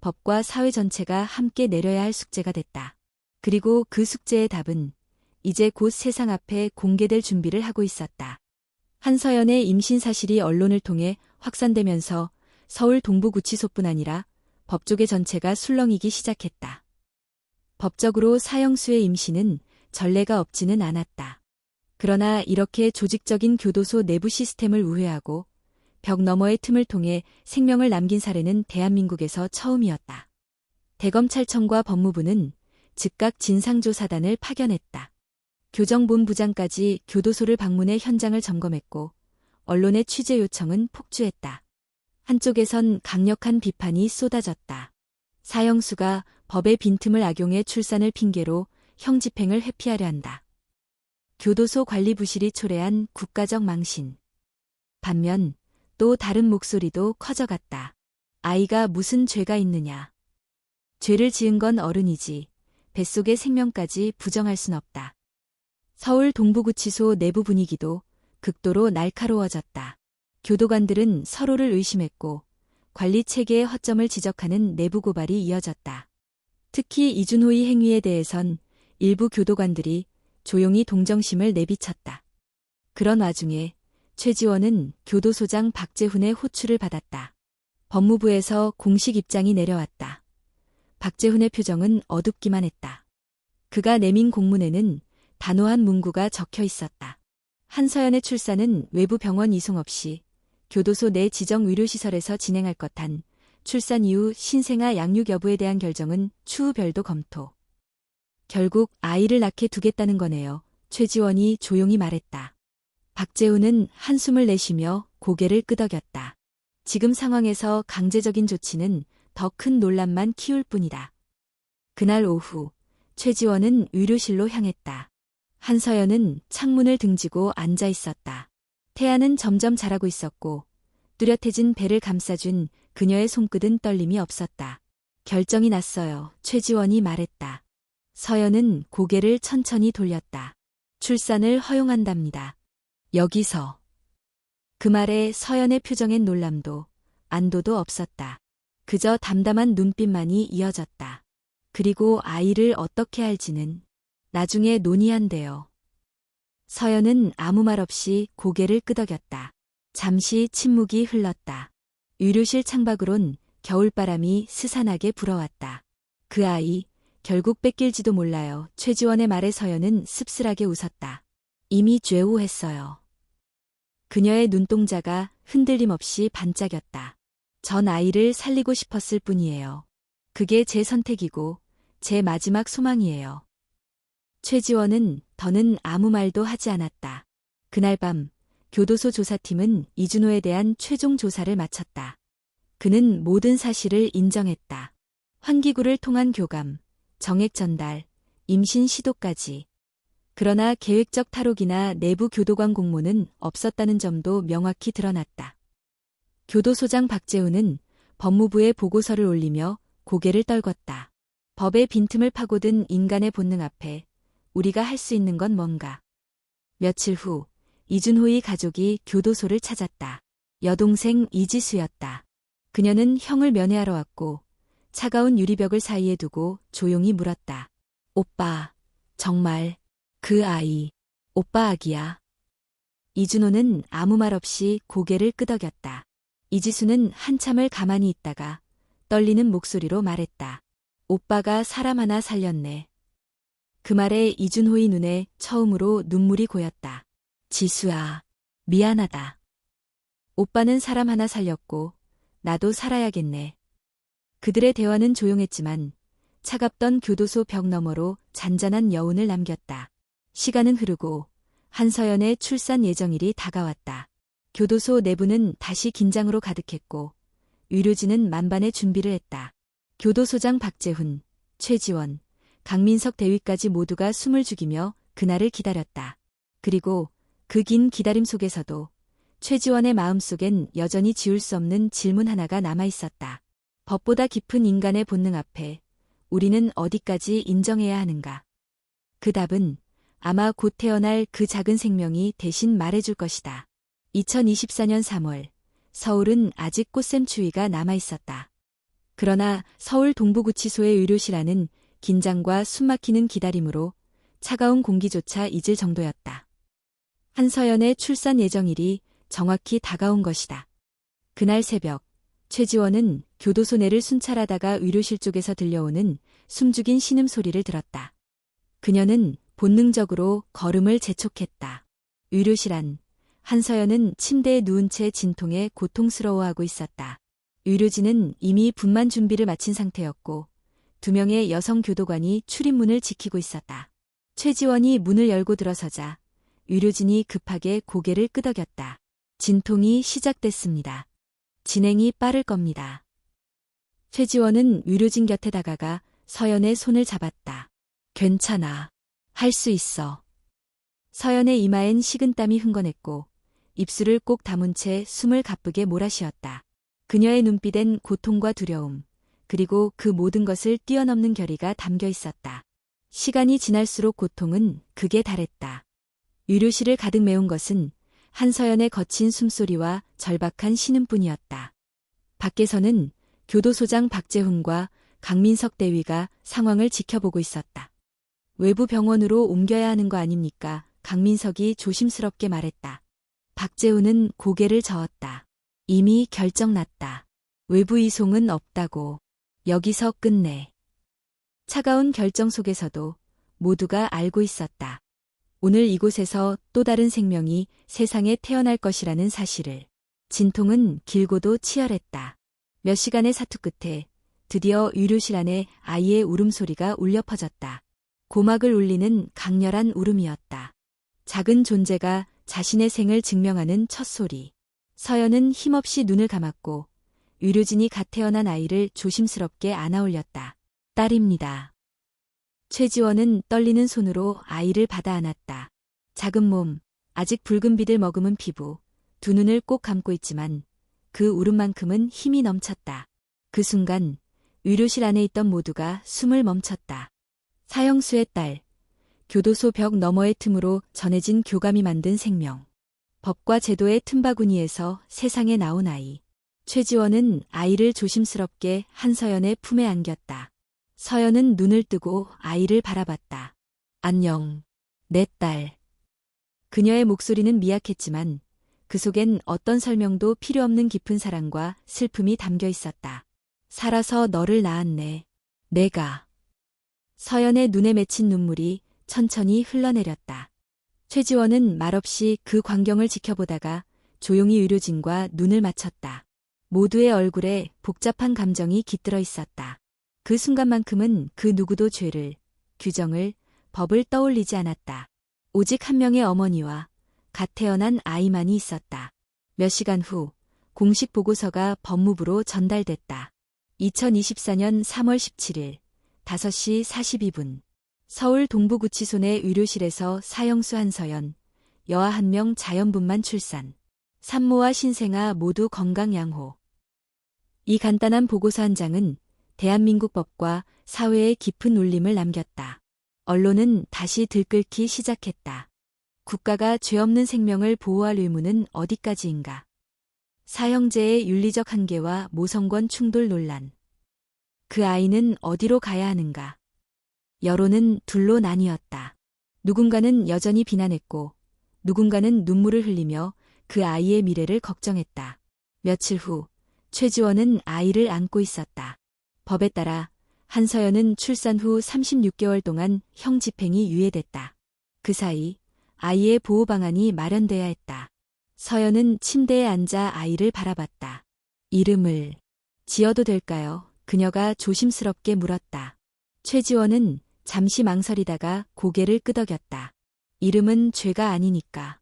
A: 법과 사회 전체가 함께 내려야 할 숙제가 됐다. 그리고 그 숙제의 답은 이제 곧 세상 앞에 공개될 준비를 하고 있었다. 한서연의 임신 사실이 언론을 통해 확산되면서 서울 동부구치소뿐 아니라 법조계 전체가 술렁이기 시작했다. 법적으로 사형수의 임신은 전례가 없지는 않았다. 그러나 이렇게 조직적인 교도소 내부 시스템을 우회하고 벽 너머의 틈을 통해 생명을 남긴 사례는 대한민국에서 처음이었다. 대검찰청과 법무부는 즉각 진상조사단을 파견했다. 교정본부장까지 교도소를 방문해 현장을 점검했고 언론의 취재 요청은 폭주했다. 한쪽에선 강력한 비판이 쏟아졌다. 사형수가 법의 빈틈을 악용해 출산을 핑계로 형 집행을 회피하려 한다. 교도소 관리 부실이 초래한 국가적 망신. 반면 또 다른 목소리도 커져갔다. 아이가 무슨 죄가 있느냐. 죄를 지은 건 어른이지 뱃속의 생명까지 부정할 순 없다. 서울 동부구치소 내부 분위기도 극도로 날카로워졌다. 교도관들은 서로를 의심했고 관리 체계의 허점을 지적하는 내부 고발이 이어졌다. 특히 이준호의 행위에 대해선 일부 교도관들이 조용히 동정심을 내비쳤다. 그런 와중에 최지원은 교도소장 박재훈의 호출을 받았다. 법무부에서 공식 입장이 내려왔다. 박재훈의 표정은 어둡기만 했다. 그가 내민 공문에는 단호한 문구가 적혀 있었다. 한서연의 출산은 외부 병원 이송 없이 교도소 내 지정 의료시설에서 진행할 것한 출산 이후 신생아 양육 여부에 대한 결정은 추후 별도 검토. 결국 아이를 낳게 두겠다는 거네요. 최지원이 조용히 말했다. 박재훈은 한숨을 내쉬며 고개를 끄덕였다. 지금 상황에서 강제적인 조치는 더 큰 논란만 키울 뿐이다. 그날 오후 최지원은 의료실로 향했다. 한서연은 창문을 등지고 앉아 있었다. 태아는 점점 자라고 있었고 뚜렷해진 배를 감싸준 그녀의 손끝은 떨림이 없었다. 결정이 났어요. 최지원이 말했다. 서연은 고개를 천천히 돌렸다. 출산을 허용한답니다. 여기서. 그 말에 서연의 표정엔 놀람도 안도도 없었다. 그저 담담한 눈빛만이 이어졌다. 그리고 아이를 어떻게 할지는 나중에 논의한대요. 서연은 아무 말 없이 고개를 끄덕였다. 잠시 침묵이 흘렀다. 의료실 창밖으론 겨울바람이 스산하게 불어왔다. 그 아이, 결국 뺏길지도 몰라요. 최지원의 말에 서연은 씁쓸하게 웃었다. 이미 죄오했어요. 그녀의 눈동자가 흔들림 없이 반짝였다. 전 아이를 살리고 싶었을 뿐이에요. 그게 제 선택이고 제 마지막 소망이에요. 최지원은 더는 아무 말도 하지 않았다. 그날 밤 교도소 조사팀은 이준호에 대한 최종 조사를 마쳤다. 그는 모든 사실을 인정했다. 환기구를 통한 교감, 정액 전달, 임신 시도까지. 그러나 계획적 탈옥이나 내부 교도관 공모는 없었다는 점도 명확히 드러났다. 교도소장 박재훈은 법무부에 보고서를 올리며 고개를 떨궜다. 법의 빈틈을 파고든 인간의 본능 앞에 우리가 할 수 있는 건 뭔가. 며칠 후 이준호의 가족이 교도소를 찾았다. 여동생 이지수였다. 그녀는 형을 면회하러 왔고 차가운 유리벽을 사이에 두고 조용히 물었다. 오빠, 정말 그 아이, 오빠 아기야? 이준호는 아무 말 없이 고개를 끄덕였다. 이지수는 한참을 가만히 있다가 떨리는 목소리로 말했다. 오빠가 사람 하나 살렸네. 그 말에 이준호의 눈에 처음으로 눈물이 고였다. 지수야, 미안하다. 오빠는 사람 하나 살렸고 나도 살아야겠네. 그들의 대화는 조용했지만 차갑던 교도소 벽 너머로 잔잔한 여운을 남겼다. 시간은 흐르고 한서연의 출산 예정일이 다가왔다. 교도소 내부는 다시 긴장으로 가득했고 의료진은 만반의 준비를 했다. 교도소장 박재훈, 최지원, 강민석 대위까지 모두가 숨을 죽이며 그날을 기다렸다. 그리고 그 긴 기다림 속에서도 최지원의 마음속엔 여전히 지울 수 없는 질문 하나가 남아있었다. 법보다 깊은 인간의 본능 앞에 우리는 어디까지 인정해야 하는가? 그 답은 아마 곧 태어날 그 작은 생명이 대신 말해줄 것이다. 2024년 3월, 서울은 아직 꽃샘추위가 남아있었다. 그러나 서울 동부구치소의 의료실 안은 긴장과 숨막히는 기다림으로 차가운 공기조차 잊을 정도였다. 한서연의 출산 예정일이 정확히 다가온 것이다. 그날 새벽, 최지원은 교도소 내를 순찰하다가 의료실 쪽에서 들려오는 숨죽인 신음소리를 들었다. 그녀는 본능적으로 걸음을 재촉했다. 의료실 안, 한서연은 침대에 누운 채 진통에 고통스러워하고 있었다. 의료진은 이미 분만 준비를 마친 상태였고 2명의 여성 교도관이 출입문을 지키고 있었다. 최지원이 문을 열고 들어서자 의료진이 급하게 고개를 끄덕였다. 진통이 시작됐습니다. 진행이 빠를 겁니다. 최지원은 의료진 곁에 다가가 서연의 손을 잡았다. 괜찮아. 할 수 있어. 서연의 이마엔 식은땀이 흥건했고 입술을 꼭 다문 채 숨을 가쁘게 몰아쉬었다. 그녀의 눈빛엔 고통과 두려움, 그리고 그 모든 것을 뛰어넘는 결의가 담겨 있었다. 시간이 지날수록 고통은 극에 달했다. 의료실을 가득 메운 것은 한서연의 거친 숨소리와 절박한 신음뿐이었다. 밖에서는 교도소장 박재훈과 강민석 대위가 상황을 지켜보고 있었다. 외부 병원으로 옮겨야 하는 거 아닙니까? 강민석이 조심스럽게 말했다. 박재훈은 고개를 저었다. 이미 결정났다. 외부 이송은 없다고. 여기서 끝내. 차가운 결정 속에서도 모두가 알고 있었다. 오늘 이곳에서 또 다른 생명이 세상에 태어날 것이라는 사실을. 진통은 길고도 치열했다. 몇 시간의 사투 끝에 드디어 의료실 안에 아이의 울음소리가 울려 퍼졌다. 고막을 울리는 강렬한 울음이었다. 작은 존재가 자신의 생을 증명하는 첫 소리. 서연은 힘없이 눈을 감았고 의료진이 갓 태어난 아이를 조심스럽게 안아 올렸다. 딸입니다. 최지원은 떨리는 손으로 아이를 받아 안았다. 작은 몸, 아직 붉은 빛을 머금은 피부, 두 눈을 꼭 감고 있지만 그 울음만큼은 힘이 넘쳤다. 그 순간 의료실 안에 있던 모두가 숨을 멈췄다. 사형수의 딸, 교도소 벽 너머의 틈으로 전해진 교감이 만든 생명. 법과 제도의 틈바구니에서 세상에 나온 아이. 최지원은 아이를 조심스럽게 한서연의 품에 안겼다. 서연은 눈을 뜨고 아이를 바라봤다. 안녕, 내 딸. 그녀의 목소리는 미약했지만 그 속엔 어떤 설명도 필요 없는 깊은 사랑과 슬픔이 담겨 있었다. 살아서 너를 낳았네. 내가. 서연의 눈에 맺힌 눈물이 천천히 흘러내렸다. 최지원은 말없이 그 광경을 지켜보다가 조용히 의료진과 눈을 맞췄다. 모두의 얼굴에 복잡한 감정이 깃들어 있었다. 그 순간만큼은 그 누구도 죄를, 규정을, 법을 떠올리지 않았다. 오직 한 명의 어머니와 갓 태어난 아이만이 있었다. 몇 시간 후 공식 보고서가 법무부로 전달됐다. 2024년 3월 17일 5시 42분 서울 동부구치소 내 의료실에서 사형수 한서연, 여아 1명 자연분만 출산. 산모와 신생아 모두 건강 양호. 이 간단한 보고서 한 장은 대한민국 법과 사회의 깊은 울림을 남겼다. 언론은 다시 들끓기 시작했다. 국가가 죄 없는 생명을 보호할 의무는 어디까지인가? 사형제의 윤리적 한계와 모성권 충돌 논란. 그 아이는 어디로 가야 하는가? 여론은 둘로 나뉘었다. 누군가는 여전히 비난했고 누군가는 눈물을 흘리며 그 아이의 미래를 걱정했다. 며칠 후 최지원은 아이를 안고 있었다. 법에 따라 한서연은 출산 후 36개월 동안 형 집행이 유예됐다. 그 사이 아이의 보호 방안이 마련돼야 했다. 서연은 침대에 앉아 아이를 바라봤다. 이름을 지어도 될까요? 그녀가 조심스럽게 물었다. 최지원은 잠시 망설이다가 고개를 끄덕였다. 이름은 죄가 아니니까.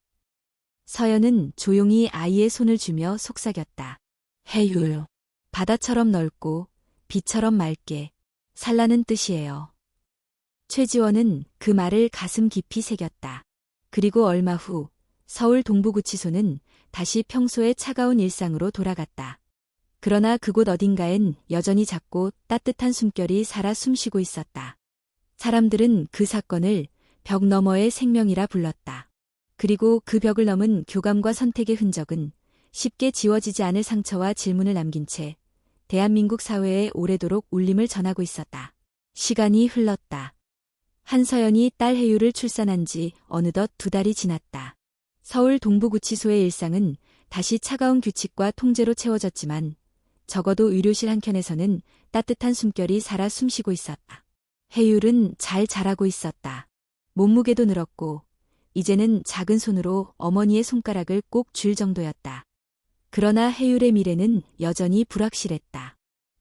A: 서연은 조용히 아이의 손을 주며 속삭였다. 해율. 바다처럼 넓고 비처럼 맑게. 살라는 뜻이에요. 최지원은 그 말을 가슴 깊이 새겼다. 그리고 얼마 후 서울 동부구치소는 다시 평소의 차가운 일상으로 돌아갔다. 그러나 그곳 어딘가엔 여전히 작고 따뜻한 숨결이 살아 숨쉬고 있었다. 사람들은 그 사건을 벽 너머의 생명이라 불렀다. 그리고 그 벽을 넘은 교감과 선택의 흔적은 쉽게 지워지지 않을 상처와 질문을 남긴 채 대한민국 사회에 오래도록 울림을 전하고 있었다. 시간이 흘렀다. 한서연이 딸 혜유를 출산한 지 어느덧 2달이 지났다. 서울 동부구치소의 일상은 다시 차가운 규칙과 통제로 채워졌지만 적어도 의료실 한켠에서는 따뜻한 숨결이 살아 숨쉬고 있었다. 혜율은 잘 자라고 있었다. 몸무게도 늘었고 이제는 작은 손으로 어머니의 손가락을 꼭 쥘 정도였다. 그러나 혜율의 미래는 여전히 불확실했다.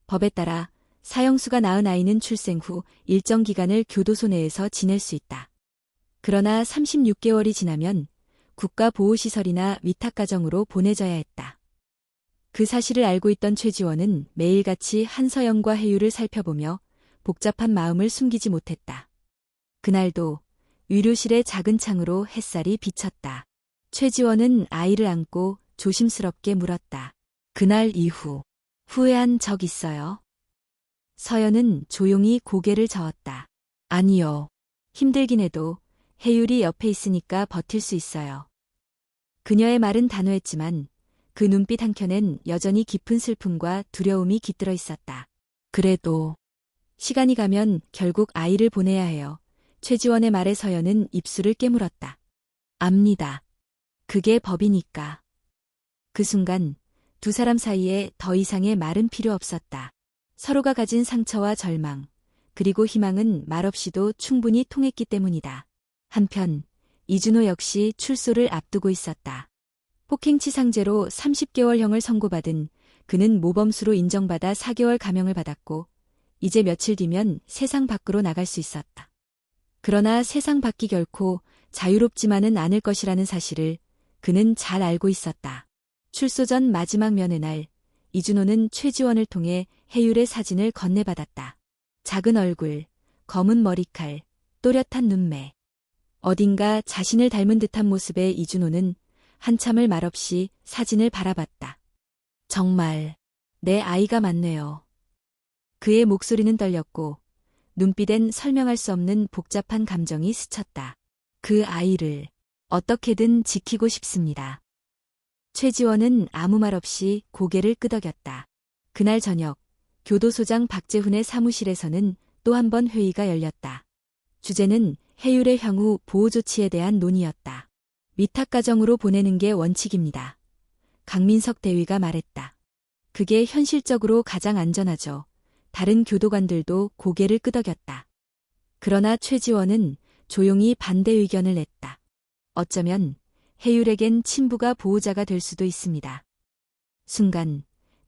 A: 법에 따라 사형수가 낳은 아이는 출생 후 일정 기간을 교도소 내에서 지낼 수 있다. 그러나 36개월이 지나면 국가보호시설이나 위탁가정으로 보내져야 했다. 그 사실을 알고 있던 최지원은 매일같이 한서연과 혜율을 살펴보며 복잡한 마음을 숨기지 못했다. 그날도 의료실의 작은 창으로 햇살이 비쳤다. 최지원은 아이를 안고 조심스럽게 물었다. 그날 이후 후회한 적 있어요? 서연은 조용히 고개를 저었다. 아니요. 힘들긴 해도 혜율이 옆에 있으니까 버틸 수 있어요. 그녀의 말은 단호했지만 그 눈빛 한켠엔 여전히 깊은 슬픔과 두려움이 깃들어 있었다. 그래도 시간이 가면 결국 아이를 보내야 해요. 최지원의 말에 서연은 입술을 깨물었다. 압니다. 그게 법이니까. 그 순간 2사람 사이에 더 이상의 말은 필요 없었다. 서로가 가진 상처와 절망, 그리고 희망은 말없이도 충분히 통했기 때문이다. 한편 이준호 역시 출소를 앞두고 있었다. 폭행치상죄로 30개월형을 선고받은 그는 모범수로 인정받아 4개월 감형을 받았고 이제 며칠 뒤면 세상 밖으로 나갈 수 있었다. 그러나 세상 밖이 결코 자유롭지만은 않을 것이라는 사실을 그는 잘 알고 있었다. 출소 전 마지막 면회 날 이준호는 최지원을 통해 혜율의 사진을 건네받았다. 작은 얼굴, 검은 머리칼, 또렷한 눈매. 어딘가 자신을 닮은 듯한 모습의 이준호는 한참을 말없이 사진을 바라봤다. 정말 내 아이가 맞네요. 그의 목소리는 떨렸고 눈빛엔 설명할 수 없는 복잡한 감정이 스쳤다. 그 아이를 어떻게든 지키고 싶습니다. 최지원은 아무 말 없이 고개를 끄덕였다. 그날 저녁 교도소장 박재훈의 사무실에서는 또 한 번 회의가 열렸다. 주제는 혜율의 향후 보호 조치에 대한 논의였다. 위탁가정으로 보내는 게 원칙입니다. 강민석 대위가 말했다. 그게 현실적으로 가장 안전하죠. 다른 교도관들도 고개를 끄덕였다. 그러나 최지원은 조용히 반대 의견을 냈다. 어쩌면 혜율에겐 친부가 보호자가 될 수도 있습니다. 순간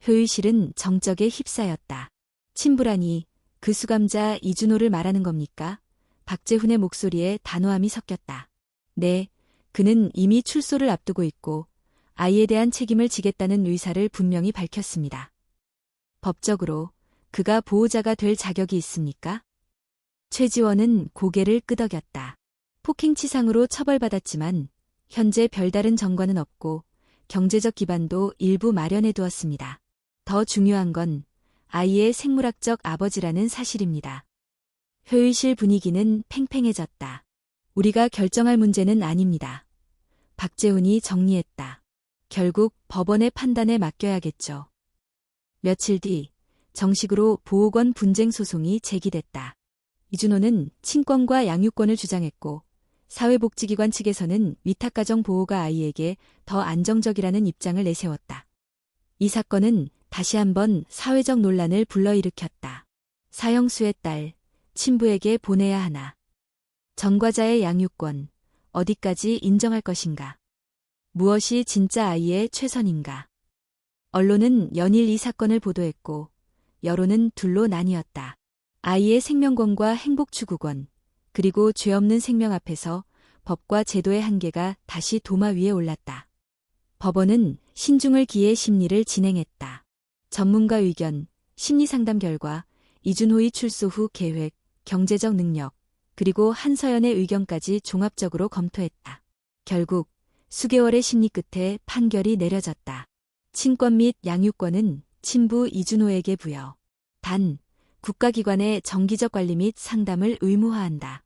A: 회의실은 정적에 휩싸였다. 친부라니 그 수감자 이준호를 말하는 겁니까? 박재훈의 목소리에 단호함이 섞였다. 네, 그는 이미 출소를 앞두고 있고 아이에 대한 책임을 지겠다는 의사를 분명히 밝혔습니다. 법적으로 그가 보호자가 될 자격이 있습니까? 최지원은 고개를 끄덕였다. 폭행치상으로 처벌받았지만 현재 별다른 정과는 없고 경제적 기반도 일부 마련해 두었습니다. 더 중요한 건 아이의 생물학적 아버지라는 사실입니다. 회의실 분위기는 팽팽해졌다. 우리가 결정할 문제는 아닙니다. 박재훈이 정리했다. 결국 법원의 판단에 맡겨야겠죠. 며칠 뒤 정식으로 보호권 분쟁 소송이 제기됐다. 이준호는 친권과 양육권을 주장했고 사회복지기관 측에서는 위탁가정 보호가 아이에게 더 안정적이라는 입장을 내세웠다. 이 사건은 다시 한번 사회적 논란을 불러일으켰다. 사형수의 딸, 친부에게 보내야 하나. 전과자의 양육권, 어디까지 인정할 것인가. 무엇이 진짜 아이의 최선인가. 언론은 연일 이 사건을 보도했고 여론은 둘로 나뉘었다. 아이의 생명권과 행복추구권, 그리고 죄 없는 생명 앞에서 법과 제도의 한계가 다시 도마 위에 올랐다. 법원은 신중을 기해 심리를 진행했다. 전문가 의견, 심리상담 결과, 이준호의 출소 후 계획, 경제적 능력, 그리고 한서연의 의견까지 종합적으로 검토했다. 결국 수개월의 심리 끝에 판결이 내려졌다. 친권 및 양육권은 친부 이준호에게 부여. 단, 국가기관의 정기적 관리 및 상담을 의무화한다.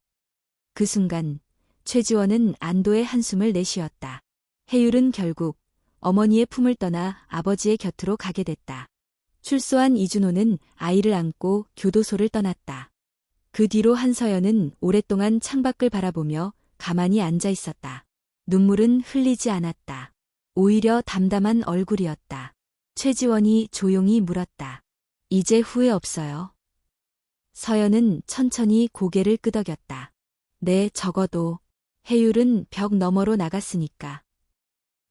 A: 그 순간 최지원은 안도의 한숨을 내쉬었다. 해율은 결국 어머니의 품을 떠나 아버지의 곁으로 가게 됐다. 출소한 이준호는 아이를 안고 교도소를 떠났다. 그 뒤로 한서연은 오랫동안 창밖을 바라보며 가만히 앉아 있었다. 눈물은 흘리지 않았다. 오히려 담담한 얼굴이었다. 최지원이 조용히 물었다. 이제 후회 없어요? 서연은 천천히 고개를 끄덕였다. 네, 적어도. 해율은 벽 너머로 나갔으니까.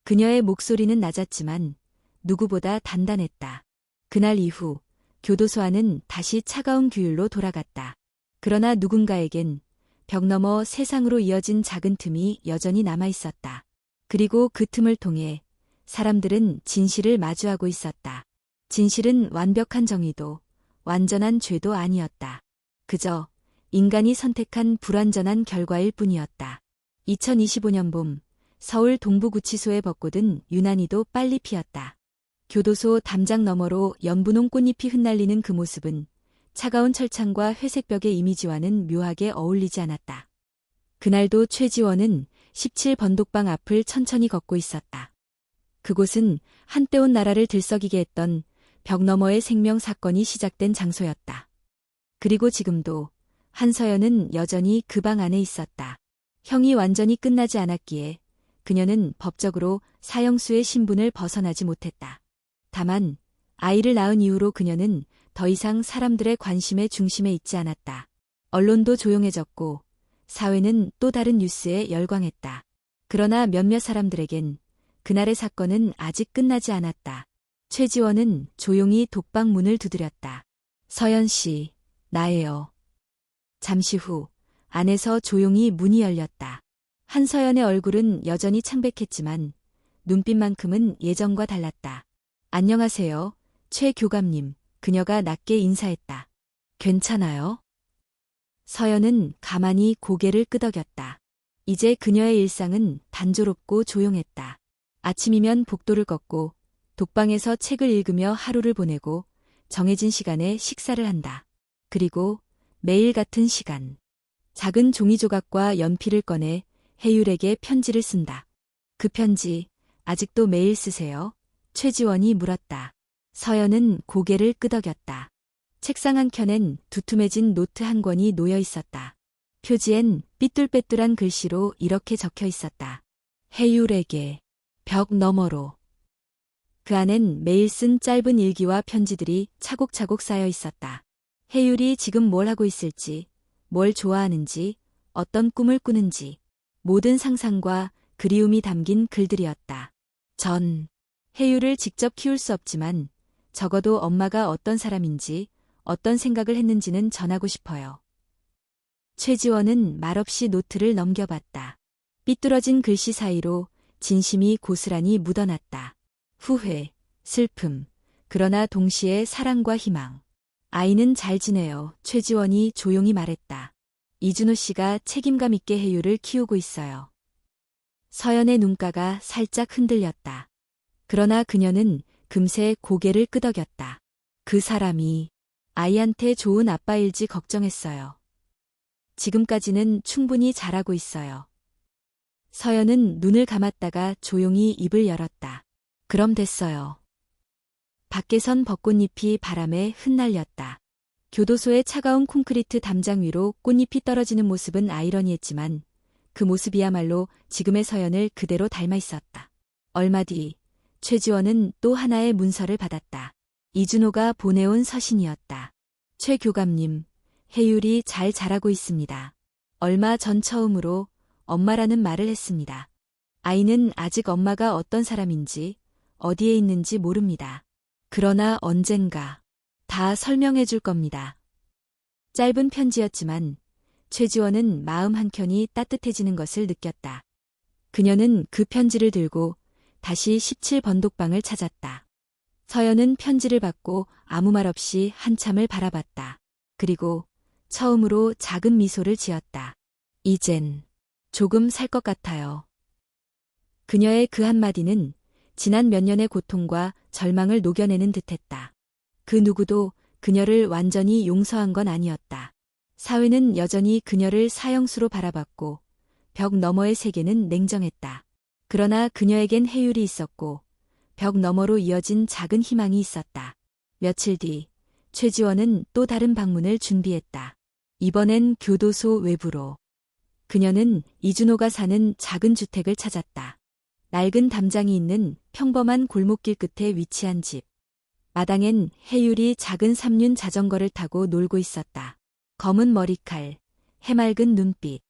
A: 그녀의 목소리는 낮았지만 누구보다 단단했다. 그날 이후 교도소 안은 다시 차가운 규율로 돌아갔다. 그러나 누군가에겐 벽 너머 세상으로 이어진 작은 틈이 여전히 남아 있었다. 그리고 그 틈을 통해 사람들은 진실을 마주하고 있었다. 진실은 완벽한 정의도 완전한 죄도 아니었다. 그저 인간이 선택한 불완전한 결과일 뿐이었다. 2025년 봄, 서울 동부구치소의 벚꽃은 유난히도 빨리 피었다. 교도소 담장 너머로 연분홍 꽃잎이 흩날리는 그 모습은 차가운 철창과 회색 벽의 이미지와는 묘하게 어울리지 않았다. 그날도 최지원은 17번독방 앞을 천천히 걷고 있었다. 그곳은 한때 온 나라를 들썩이게 했던 벽 너머의 생명 사건이 시작된 장소였다. 그리고 지금도 한서연은 여전히 그 방 안에 있었다. 형이 완전히 끝나지 않았기에 그녀는 법적으로 사형수의 신분을 벗어나지 못했다. 다만 아이를 낳은 이후로 그녀는 더 이상 사람들의 관심의 중심에 있지 않았다. 언론도 조용해졌고 사회는 또 다른 뉴스에 열광했다. 그러나 몇몇 사람들에겐 그날의 사건은 아직 끝나지 않았다. 최지원은 조용히 독방 문을 두드렸다. 서연 씨, 나예요. 잠시 후 안에서 조용히 문이 열렸다. 한서연의 얼굴은 여전히 창백했지만 눈빛만큼은 예전과 달랐다. 안녕하세요, 최 교감님. 그녀가 낮게 인사했다. 괜찮아요? 서연은 가만히 고개를 끄덕였다. 이제 그녀의 일상은 단조롭고 조용했다. 아침이면 복도를 걷고 독방에서 책을 읽으며 하루를 보내고 정해진 시간에 식사를 한다. 그리고 매일 같은 시간. 작은 종이 조각과 연필을 꺼내 해율에게 편지를 쓴다. 그 편지 아직도 매일 쓰세요? 최지원이 물었다. 서연은 고개를 끄덕였다. 책상 한켠엔 두툼해진 노트 한 권이 놓여 있었다. 표지엔 삐뚤빼뚤한 글씨로 이렇게 적혀 있었다. 해율에게, 벽 너머로. 그 안엔 매일 쓴 짧은 일기와 편지들이 차곡차곡 쌓여 있었다. 해율이 지금 뭘 하고 있을지, 뭘 좋아하는지, 어떤 꿈을 꾸는지, 모든 상상과 그리움이 담긴 글들이었다. 전 해율을 직접 키울 수 없지만 적어도 엄마가 어떤 사람인지, 어떤 생각을 했는지는 전하고 싶어요. 최지원은 말없이 노트를 넘겨봤다. 삐뚤어진 글씨 사이로 진심이 고스란히 묻어났다. 후회, 슬픔, 그러나 동시에 사랑과 희망. 아이는 잘 지내요. 최지원이 조용히 말했다. 이준호 씨가 책임감 있게 해율을 키우고 있어요. 서연의 눈가가 살짝 흔들렸다. 그러나 그녀는 금세 고개를 끄덕였다. 그 사람이 아이한테 좋은 아빠일지 걱정했어요. 지금까지는 충분히 잘하고 있어요. 서연은 눈을 감았다가 조용히 입을 열었다. 그럼 됐어요. 밖에선 벚꽃잎이 바람에 흩날렸다. 교도소의 차가운 콘크리트 담장 위로 꽃잎이 떨어지는 모습은 아이러니했지만 그 모습이야말로 지금의 서연을 그대로 닮아 있었다. 얼마 뒤 최지원은 또 하나의 문서를 받았다. 이준호가 보내온 서신이었다. 최 교감님, 해율이 잘 자라고 있습니다. 얼마 전 처음으로 엄마라는 말을 했습니다. 아이는 아직 엄마가 어떤 사람인지, 어디에 있는지 모릅니다. 그러나 언젠가 다 설명해 줄 겁니다. 짧은 편지였지만 최지원은 마음 한켠이 따뜻해지는 것을 느꼈다. 그녀는 그 편지를 들고 다시 17번독방을 찾았다. 서연은 편지를 받고 아무 말 없이 한참을 바라봤다. 그리고 처음으로 작은 미소를 지었다. 이젠 조금 살 것 같아요. 그녀의 그 한마디는 지난 몇 년의 고통과 절망을 녹여내는 듯했다. 그 누구도 그녀를 완전히 용서한 건 아니었다. 사회는 여전히 그녀를 사형수로 바라봤고 벽 너머의 세계는 냉정했다. 그러나 그녀에겐 해율이 있었고 벽 너머로 이어진 작은 희망이 있었다. 며칠 뒤 최지원은 또 다른 방문을 준비했다. 이번엔 교도소 외부로. 그녀는 이준호가 사는 작은 주택을 찾았다. 낡은 담장이 있는 평범한 골목길 끝에 위치한 집. 마당엔 해율이 작은 삼륜 자전거를 타고 놀고 있었다. 검은 머리칼, 해맑은 눈빛.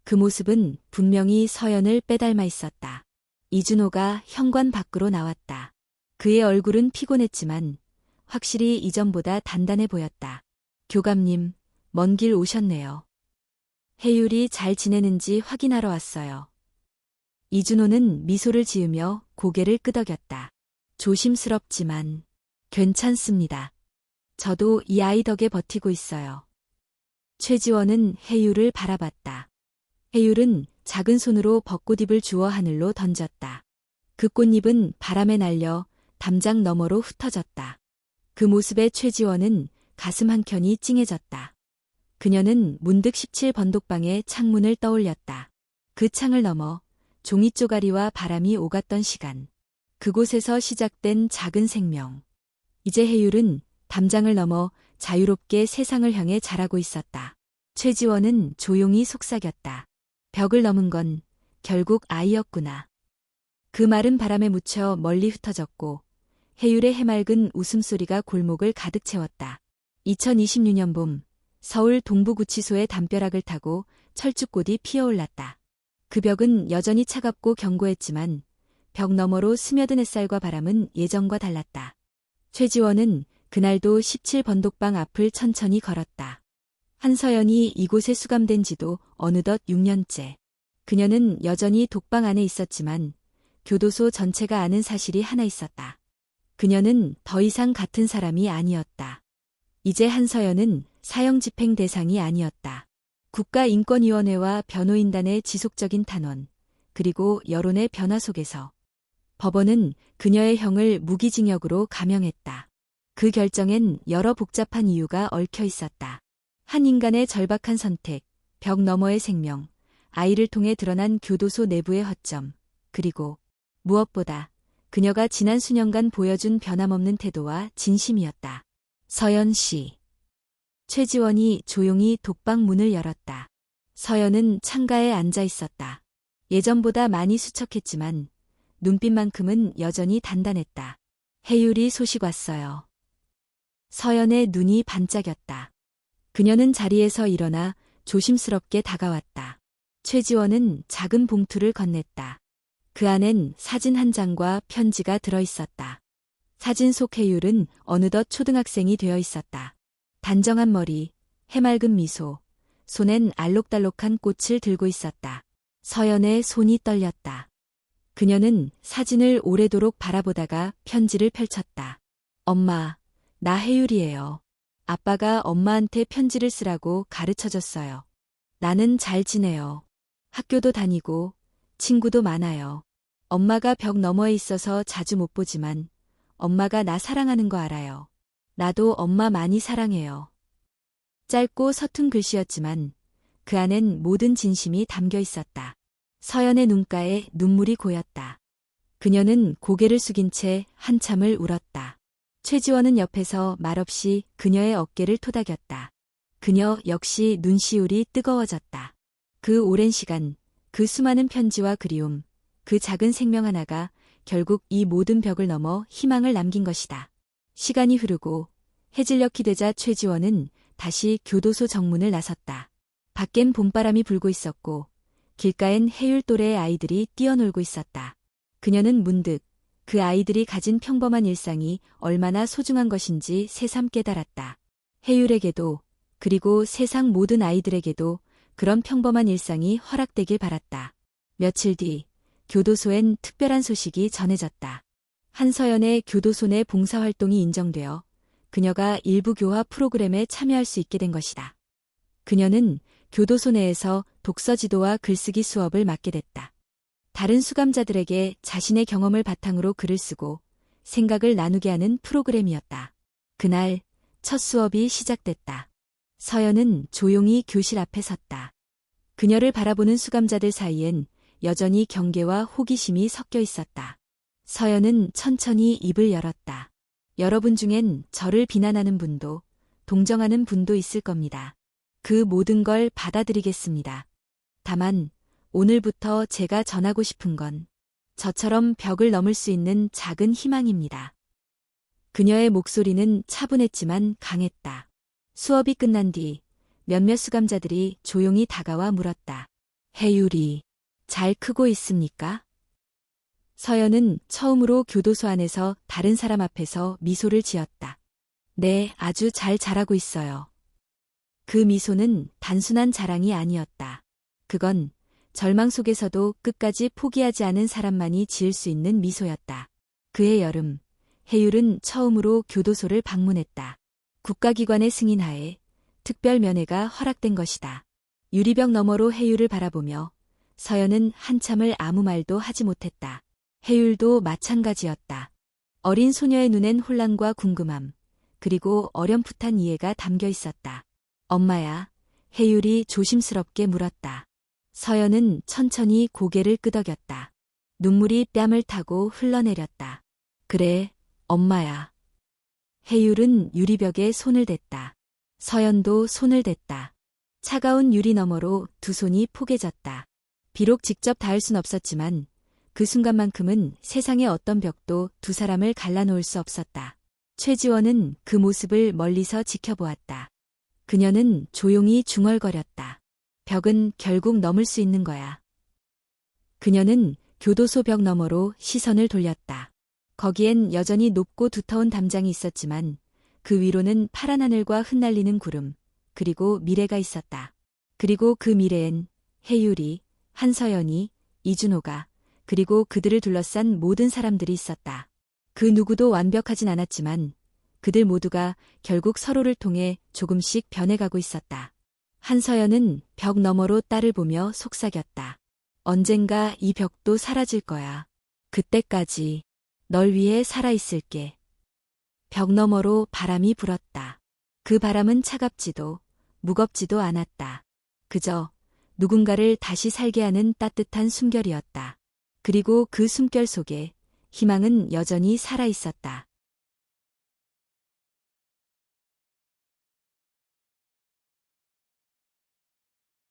A: 그 모습은 분명히 서연을 빼닮아 있었다. 이준호가 현관 밖으로 나왔다. 그의 얼굴은 피곤했지만 확실히 이전보다 단단해 보였다. 교감님, 먼 길 오셨네요. 해율이 잘 지내는지 확인하러 왔어요. 이준호는 미소를 지으며 고개를 끄덕였다. 조심스럽지만 괜찮습니다. 저도 이 아이 덕에 버티고 있어요. 최지원은 해율을 바라봤다. 해율은 작은 손으로 벚꽃잎을 주워 하늘로 던졌다. 그 꽃잎은 바람에 날려 담장 너머로 흩어졌다. 그 모습에 최지원은 가슴 한켠이 찡해졌다. 그녀는 문득 17번독방의 창문을 떠올렸다. 그 창을 넘어 종이 쪼가리와 바람이 오갔던 시간. 그곳에서 시작된 작은 생명. 이제 해율은 담장을 넘어 자유롭게 세상을 향해 자라고 있었다. 최지원은 조용히 속삭였다. 벽을 넘은 건 결국 아이였구나. 그 말은 바람에 묻혀 멀리 흩어졌고 해율의 해맑은 웃음소리가 골목을 가득 채웠다. 2026년 봄, 서울 동부구치소의 담벼락을 타고 철쭉꽃이 피어올랐다. 그 벽은 여전히 차갑고 견고했지만 벽 너머로 스며든 햇살과 바람은 예전과 달랐다. 최지원은 그날도 17번독방 앞을 천천히 걸었다. 한서연이 이곳에 수감된 지도 어느덧 6년째. 그녀는 여전히 독방 안에 있었지만 교도소 전체가 아는 사실이 하나 있었다. 그녀는 더 이상 같은 사람이 아니었다. 이제 한서연은 사형 집행 대상이 아니었다. 국가인권위원회와 변호인단의 지속적인 탄원, 그리고 여론의 변화 속에서 법원은 그녀의 형을 무기징역으로 감형했다. 그 결정엔 여러 복잡한 이유가 얽혀 있었다. 한 인간의 절박한 선택, 벽 너머의 생명, 아이를 통해 드러난 교도소 내부의 허점, 그리고 무엇보다 그녀가 지난 수년간 보여준 변함없는 태도와 진심이었다. 서연 씨. 최지원이 조용히 독방 문을 열었다. 서연은 창가에 앉아 있었다. 예전보다 많이 수척했지만 눈빛만큼은 여전히 단단했다. 해율이 소식 왔어요. 서연의 눈이 반짝였다. 그녀는 자리에서 일어나 조심스럽게 다가왔다. 최지원은 작은 봉투를 건넸다. 그 안엔 사진 한 장과 편지가 들어있었다. 사진 속 해율은 어느덧 초등학생이 되어 있었다. 단정한 머리, 해맑은 미소, 손엔 알록달록한 꽃을 들고 있었다. 서연의 손이 떨렸다. 그녀는 사진을 오래도록 바라보다가 편지를 펼쳤다. 엄마, 나 해율이에요. 아빠가 엄마한테 편지를 쓰라고 가르쳐줬어요. 나는 잘 지내요. 학교도 다니고 친구도 많아요. 엄마가 벽 너머에 있어서 자주 못 보지만 엄마가 나 사랑하는 거 알아요. 나도 엄마 많이 사랑해요. 짧고 서툰 글씨였지만 그 안엔 모든 진심이 담겨 있었다. 서연의 눈가에 눈물이 고였다. 그녀는 고개를 숙인 채 한참을 울었다. 최지원은 옆에서 말없이 그녀의 어깨를 토닥였다. 그녀 역시 눈시울이 뜨거워졌다. 그 오랜 시간, 그 수많은 편지와 그리움, 그 작은 생명 하나가 결국 이 모든 벽을 넘어 희망을 남긴 것이다. 시간이 흐르고 해질녘이 되자 최지원은 다시 교도소 정문을 나섰다. 밖엔 봄바람이 불고 있었고 길가엔 해율 또래의 아이들이 뛰어놀고 있었다. 그녀는 문득 그 아이들이 가진 평범한 일상이 얼마나 소중한 것인지 새삼 깨달았다. 해율에게도 그리고 세상 모든 아이들에게도 그런 평범한 일상이 허락되길 바랐다. 며칠 뒤 교도소엔 특별한 소식이 전해졌다. 한서연의 교도소 내 봉사활동이 인정되어 그녀가 일부 교화 프로그램에 참여할 수 있게 된 것이다. 그녀는 교도소 내에서 독서 지도와 글쓰기 수업을 맡게 됐다. 다른 수감자들에게 자신의 경험을 바탕으로 글을 쓰고 생각을 나누게 하는 프로그램이었다. 그날 첫 수업이 시작됐다. 서연은 조용히 교실 앞에 섰다. 그녀를 바라보는 수감자들 사이엔 여전히 경계와 호기심이 섞여 있었다. 서연은 천천히 입을 열었다. 여러분 중엔 저를 비난하는 분도, 동정하는 분도 있을 겁니다. 그 모든 걸 받아들이겠습니다. 다만 오늘부터 제가 전하고 싶은 건 저처럼 벽을 넘을 수 있는 작은 희망입니다. 그녀의 목소리는 차분했지만 강했다. 수업이 끝난 뒤 몇몇 수감자들이 조용히 다가와 물었다. 해율이 잘 크고 있습니까? 서연은 처음으로 교도소 안에서 다른 사람 앞에서 미소를 지었다. 네, 아주 잘 자라고 있어요. 그 미소는 단순한 자랑이 아니었다. 그건 절망 속에서도 끝까지 포기하지 않은 사람만이 지을 수 있는 미소였다. 그해 여름, 해율은 처음으로 교도소를 방문했다. 국가기관의 승인하에 특별 면회가 허락된 것이다. 유리벽 너머로 해율을 바라보며 서연은 한참을 아무 말도 하지 못했다. 해율도 마찬가지였다. 어린 소녀의 눈엔 혼란과 궁금함, 그리고 어렴풋한 이해가 담겨 있었다. 엄마야, 해율이 조심스럽게 물었다. 서연은 천천히 고개를 끄덕였다. 눈물이 뺨을 타고 흘러내렸다. 그래, 엄마야. 해율은 유리벽에 손을 댔다. 서연도 손을 댔다. 차가운 유리 너머로 두 손이 포개졌다. 비록 직접 닿을 순 없었지만 그 순간만큼은 세상의 어떤 벽도 두 사람을 갈라놓을 수 없었다. 최지원은 그 모습을 멀리서 지켜보았다. 그녀는 조용히 중얼거렸다. 벽은 결국 넘을 수 있는 거야. 그녀는 교도소 벽 너머로 시선을 돌렸다. 거기엔 여전히 높고 두터운 담장이 있었지만 그 위로는 파란 하늘과 흩날리는 구름, 그리고 미래가 있었다. 그리고 그 미래엔 해율이, 한서연이, 이준호가, 그리고 그들을 둘러싼 모든 사람들이 있었다. 그 누구도 완벽하진 않았지만 그들 모두가 결국 서로를 통해 조금씩 변해가고 있었다. 한서연은 벽 너머로 딸을 보며 속삭였다. 언젠가 이 벽도 사라질 거야. 그때까지 널 위해 살아있을게. 벽 너머로 바람이 불었다. 그 바람은 차갑지도 무겁지도 않았다. 그저 누군가를 다시 살게 하는 따뜻한 숨결이었다. 그리고 그 숨결 속에 희망은 여전히 살아있었다.